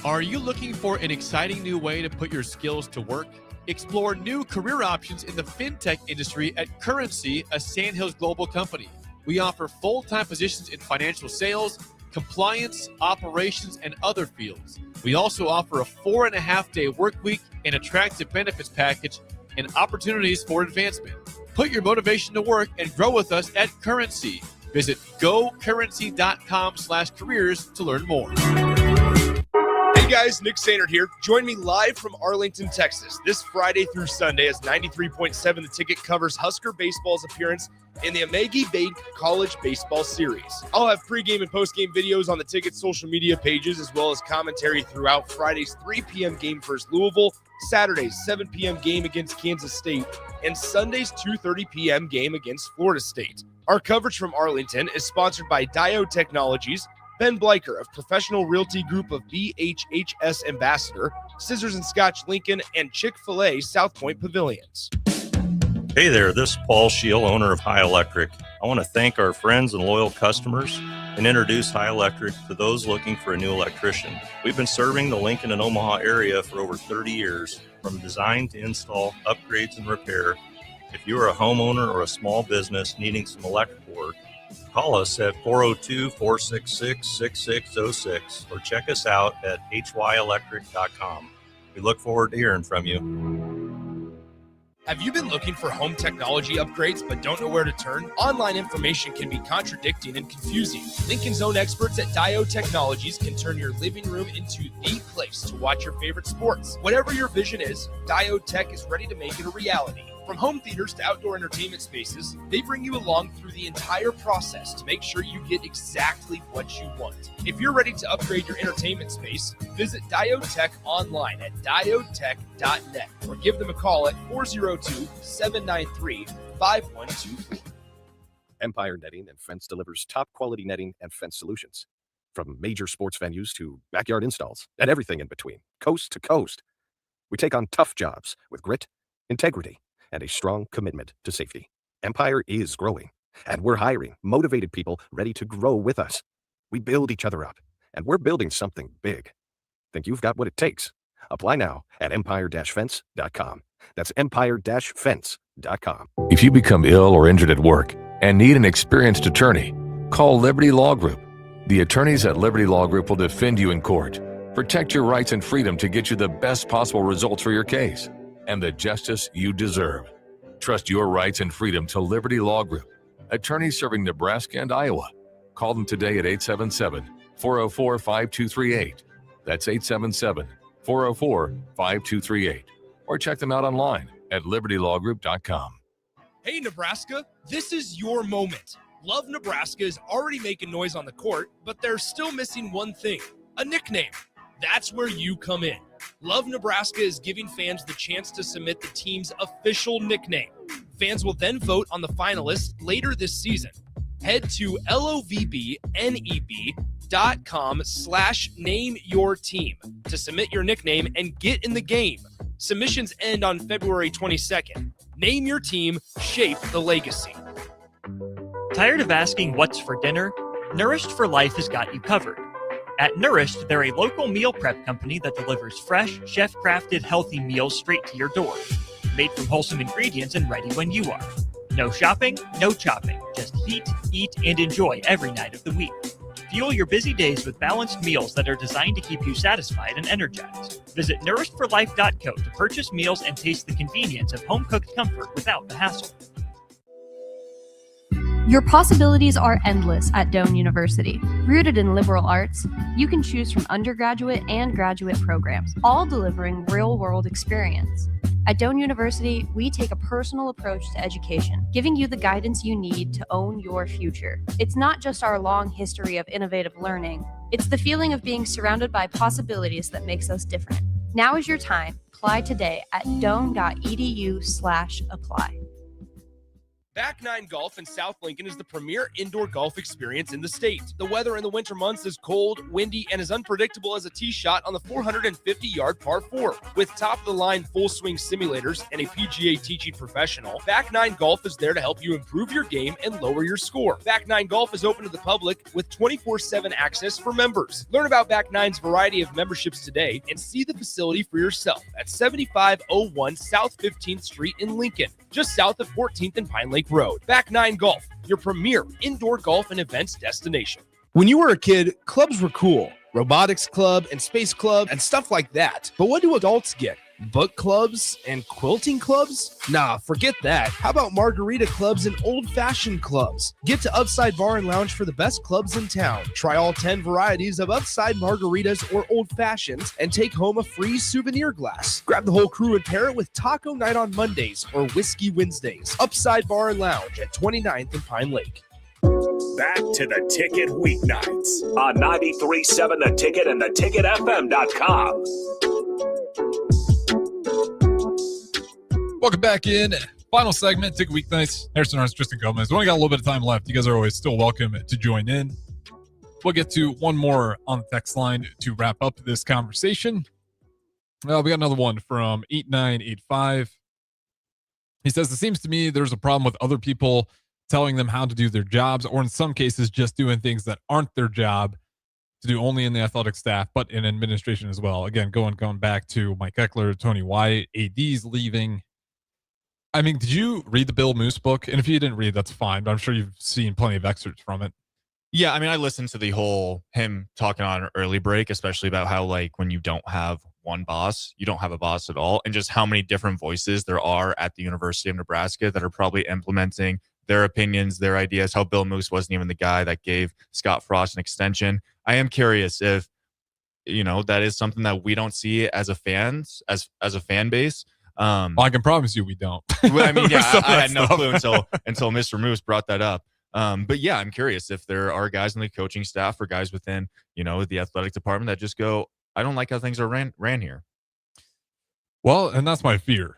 Are you looking for an exciting new way to put your skills to work? Explore new career options in the fintech industry at Currency, a Sandhills global company. We offer full-time positions in financial sales, compliance, operations, and other fields. We also offer a 4.5-day work week, an attractive benefits package, and opportunities for advancement. Put your motivation to work and grow with us at Currency. Visit gocurrency.com/careers to learn more. Hey guys, Nick Sainert here. Join me live from Arlington, Texas, this Friday through Sunday as 93.7 The Ticket covers Husker Baseball's appearance in the Amagi Bay College Baseball Series. I'll have pregame and postgame videos on the Ticket's social media pages, as well as commentary throughout Friday's 3 p.m. game versus Louisville, Saturday's 7 p.m. game against Kansas State, and Sunday's 2:30 p.m. game against Florida State. Our coverage from Arlington is sponsored by Dio Technologies, Ben Bleicher of Professional Realty Group of BHHS Ambassador, Scissors and Scotch Lincoln, and Chick-fil-A South Point Pavilions. Hey there, this is Paul Scheel, owner of High Electric. I want to thank our friends and loyal customers and introduce High Electric to those looking for a new electrician. We've been serving the Lincoln and Omaha area for over 30 years, from design to install, upgrades, and repair. If you are a homeowner or a small business needing some electrical work, call us at 402-466-6606 or check us out at hyelectric.com. We look forward to hearing from you. Have you been looking for home technology upgrades but don't know where to turn? Online information can be contradicting and confusing. Lincoln's own experts at Diode Technologies can turn your living room into the place to watch your favorite sports. Whatever your vision is, Diode Tech is ready to make it a reality. From home theaters to outdoor entertainment spaces, they bring you along through the entire process to make sure you get exactly what you want. If you're ready to upgrade your entertainment space, visit Diode Tech online at diodetech.net or give them a call at 402-793-5124. Empire Netting and Fence delivers top quality netting and fence solutions. From major sports venues to backyard installs and everything in between, coast to coast. We take on tough jobs with grit, integrity, and a strong commitment to safety. Empire is growing, and we're hiring motivated people ready to grow with us. We build each other up, and we're building something big. Think you've got what it takes? Apply now at empire-fence.com. That's empire-fence.com. If you become ill or injured at work and need an experienced attorney, call Liberty Law Group. The attorneys at Liberty Law Group will defend you in court, protect your rights and freedom to get you the best possible results for your case and the justice you deserve. Trust your rights and freedom to Liberty Law Group, attorneys serving Nebraska and Iowa. Call them today at 877-404-5238. That's 877-404-5238. Or check them out online at libertylawgroup.com. Hey, Nebraska, this is your moment. Love Nebraska is already making noise on the court, but they're still missing one thing, a nickname. That's where you come in. Love Nebraska is giving fans the chance to submit the team's official nickname. Fans will then vote on the finalists later this season. Head to lovneb.com/nameyourteam to submit your nickname and get in the game. Submissions end on February 22nd. Name your team, shape the legacy. Tired of asking what's for dinner? Nourished for Life has got you covered. At Nourished, they're a local meal prep company that delivers fresh, chef-crafted, healthy meals straight to your door. Made from wholesome ingredients and ready when you are. No shopping, no chopping. Just heat, eat, and enjoy every night of the week. Fuel your busy days with balanced meals that are designed to keep you satisfied and energized. Visit nourishedforlife.co to purchase meals and taste the convenience of home-cooked comfort without the hassle. Your possibilities are endless at Doane University. Rooted in liberal arts, you can choose from undergraduate and graduate programs, all delivering real-world experience. At Doane University, we take a personal approach to education, giving you the guidance you need to own your future. It's not just our long history of innovative learning, it's the feeling of being surrounded by possibilities that makes us different. Now is your time. Apply today at doane.edu/apply. Back Nine Golf in South Lincoln is the premier indoor golf experience in the state. The weather in the winter months is cold, windy, and as unpredictable as a tee shot on the 450-yard par 4. With top-of-the-line full-swing simulators and a PGA teaching professional, Back Nine Golf is there to help you improve your game and lower your score. Back Nine Golf is open to the public with 24/7 access for members. Learn about Back Nine's variety of memberships today and see the facility for yourself at 7501 South 15th Street in Lincoln, just south of 14th and Pine Lake Road. Back Nine Golf, your premier indoor golf and events destination. When you were a kid, clubs were cool. Robotics club and space club and stuff like that. But what do adults get? Book clubs and quilting clubs? Nah, forget that. How about margarita clubs and old-fashioned clubs? Get to Upside Bar and Lounge for the best clubs in town. Try all 10 varieties of Upside margaritas or old-fashions and take home a free souvenir glass. Grab the whole crew and pair it with taco night on Mondays or whiskey Wednesdays. Upside Bar and Lounge at 29th and Pine Lake. Back to the Ticket weeknights on 93.7 The Ticket and theticketfm.com. Welcome back in. Final segment, Ticket Weeknights. Harrison Arns, Tristan Gomez. We only got a little bit of time left. You guys are always still welcome to join in. We'll get to one more on the text line to wrap up this conversation. We got another one from 8985. He says, it seems to me there's a problem with other people telling them how to do their jobs, or in some cases, just doing things that aren't their job to do only in the athletic staff, but in administration as well. Again, going back to Mike Eckler, Tony White, AD's leaving. I mean, did you read the Bill Moose book? And if you didn't read, that's fine, but I'm sure you've seen plenty of excerpts from it. Yeah, I mean, I listened to the whole him talking on early break, especially about how, like, when you don't have one boss, you don't have a boss at all, and just how many different voices there are at the University of Nebraska that are probably implementing their opinions, their ideas, how Bill Moose wasn't even the guy that gave Scott Frost an extension. I am curious if, that is something that we don't see as a fans, as a fan base. I can promise you we don't. I mean, yeah, I had no clue until Mr. Moose brought that up. But yeah, I'm curious if there are guys in the coaching staff or guys within, the athletic department that just go, I don't like how things are ran here. Well, and that's my fear,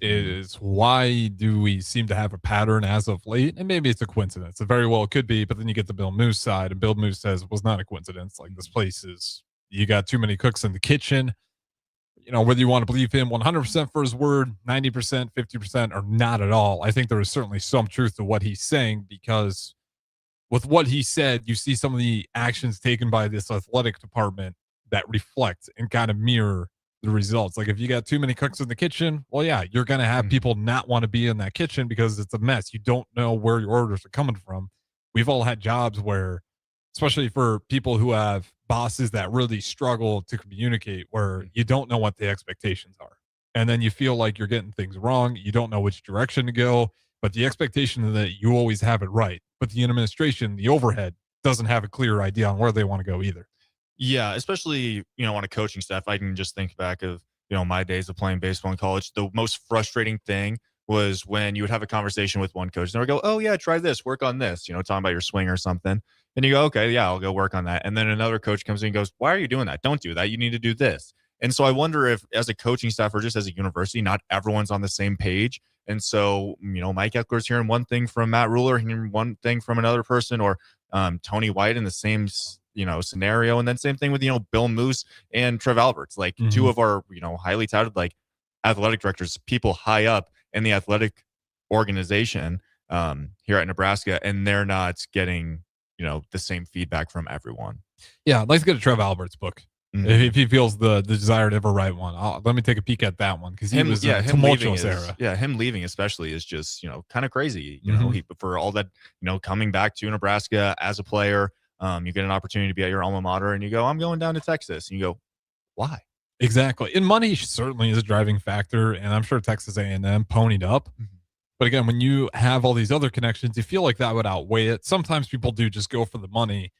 is why do we seem to have a pattern as of late? And maybe it's a coincidence. It very well could be, but then you get the Bill Moose side, and Bill Moose says it was not a coincidence. Like, this place is, you got too many cooks in the kitchen. Whether you want to believe him 100% for his word, 90%, 50%, or not at all, I think there is certainly some truth to what he's saying, because with what he said, you see some of the actions taken by this athletic department that reflect and kind of mirror the results. Like, if you got too many cooks in the kitchen, well, yeah, you're going to have people not want to be in that kitchen because it's a mess. You don't know where your orders are coming from. We've all had jobs where, especially for people who have bosses that really struggle to communicate, where you don't know what the expectations are. And then you feel like you're getting things wrong. You don't know which direction to go, but the expectation is that you always have it right. But the administration, the overhead, doesn't have a clear idea on where they want to go either. Yeah, especially, on a coaching staff. I can just think back of, my days of playing baseball in college. The most frustrating thing was when you would have a conversation with one coach and they would go, oh yeah, try this, work on this, talking about your swing or something. And you go, okay, yeah, I'll go work on that. And then another coach comes in and goes, why are you doing that? Don't do that. You need to do this. And so I wonder if, as a coaching staff or just as a university, not everyone's on the same page. And so, Mike Eckler's hearing one thing from Matt Ruler, hearing one thing from another person, or Tony White in the same, scenario. And then same thing with, Bill Moose and Trev Alberts, like two of our, highly touted, like, athletic directors, people high up in the athletic organization here at Nebraska, and they're not getting, the same feedback from everyone. Yeah, I'd like to get a Trev Alberts book. If he feels the desire to ever write one. Let me take a peek at that one, because he was a tumultuous era. Yeah, him leaving especially is just, kind of crazy. For all that, coming back to Nebraska as a player, you get an opportunity to be at your alma mater, and you go, I'm going down to Texas. And you go, why? Exactly. And money certainly is a driving factor, and I'm sure Texas A&M ponied up. But again, when you have all these other connections, you feel like that would outweigh it. Sometimes people do just go for the money.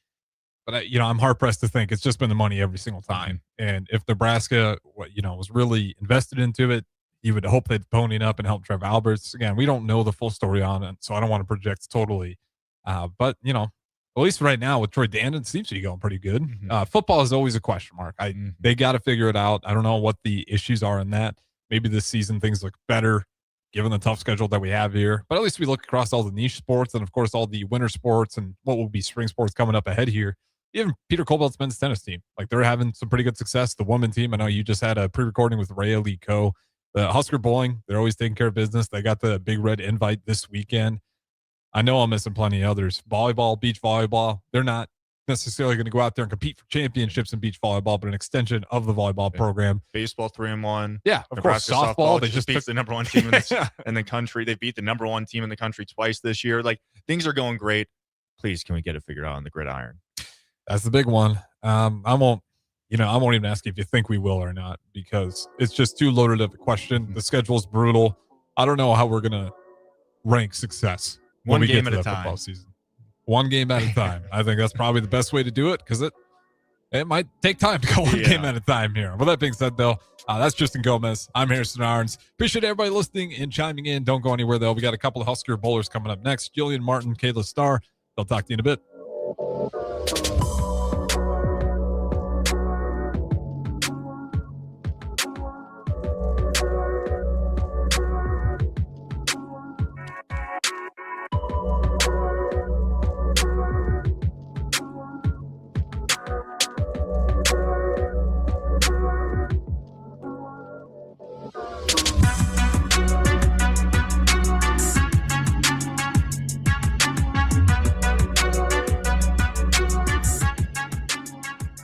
But, I'm hard-pressed to think it's just been the money every single time. And if Nebraska, was really invested into it, you would hope they'd pony up and help Trev Alberts. Again, we don't know the full story on it, so I don't want to project totally. But, at least right now with Troy Dandon, it seems to be going pretty good. Football is always a question mark. They got to figure it out. I don't know what the issues are in that. Maybe this season things look better given the tough schedule that we have here. But at least we look across all the niche sports and, of course, all the winter sports and what will be spring sports coming up ahead here. Even Peter Colbelt's men's tennis team, like, they're having some pretty good success. The women team, I know you just had a pre-recording with Rhea Lee Coe. The Husker bowling, they're always taking care of business. They got the Big Red invite this weekend. I know I'm missing plenty of others. Volleyball, beach volleyball, they're not necessarily going to go out there and compete for championships in beach volleyball, but an extension of the volleyball program. Baseball 3-1. Yeah, of Nebraska course. Softball, they just beat the number one team in the country. They beat the number one team in the country twice this year. Like, things are going great. Please, can we get it figured out on the gridiron? That's the big one. I won't even ask you if you think we will or not, because it's just too loaded of a question. The schedule's brutal. I don't know how we're going to rank success when we get to the football season. One game at a time. I think that's probably the best way to do it, because it might take time to go one game at a time here. With that being said, though, that's Tristan Gomez. I'm Harrison Arns. Appreciate everybody listening and chiming in. Don't go anywhere, though. We got a couple of Husker bowlers coming up next. Jillian Martin, Kayla Starr. They'll talk to you in a bit.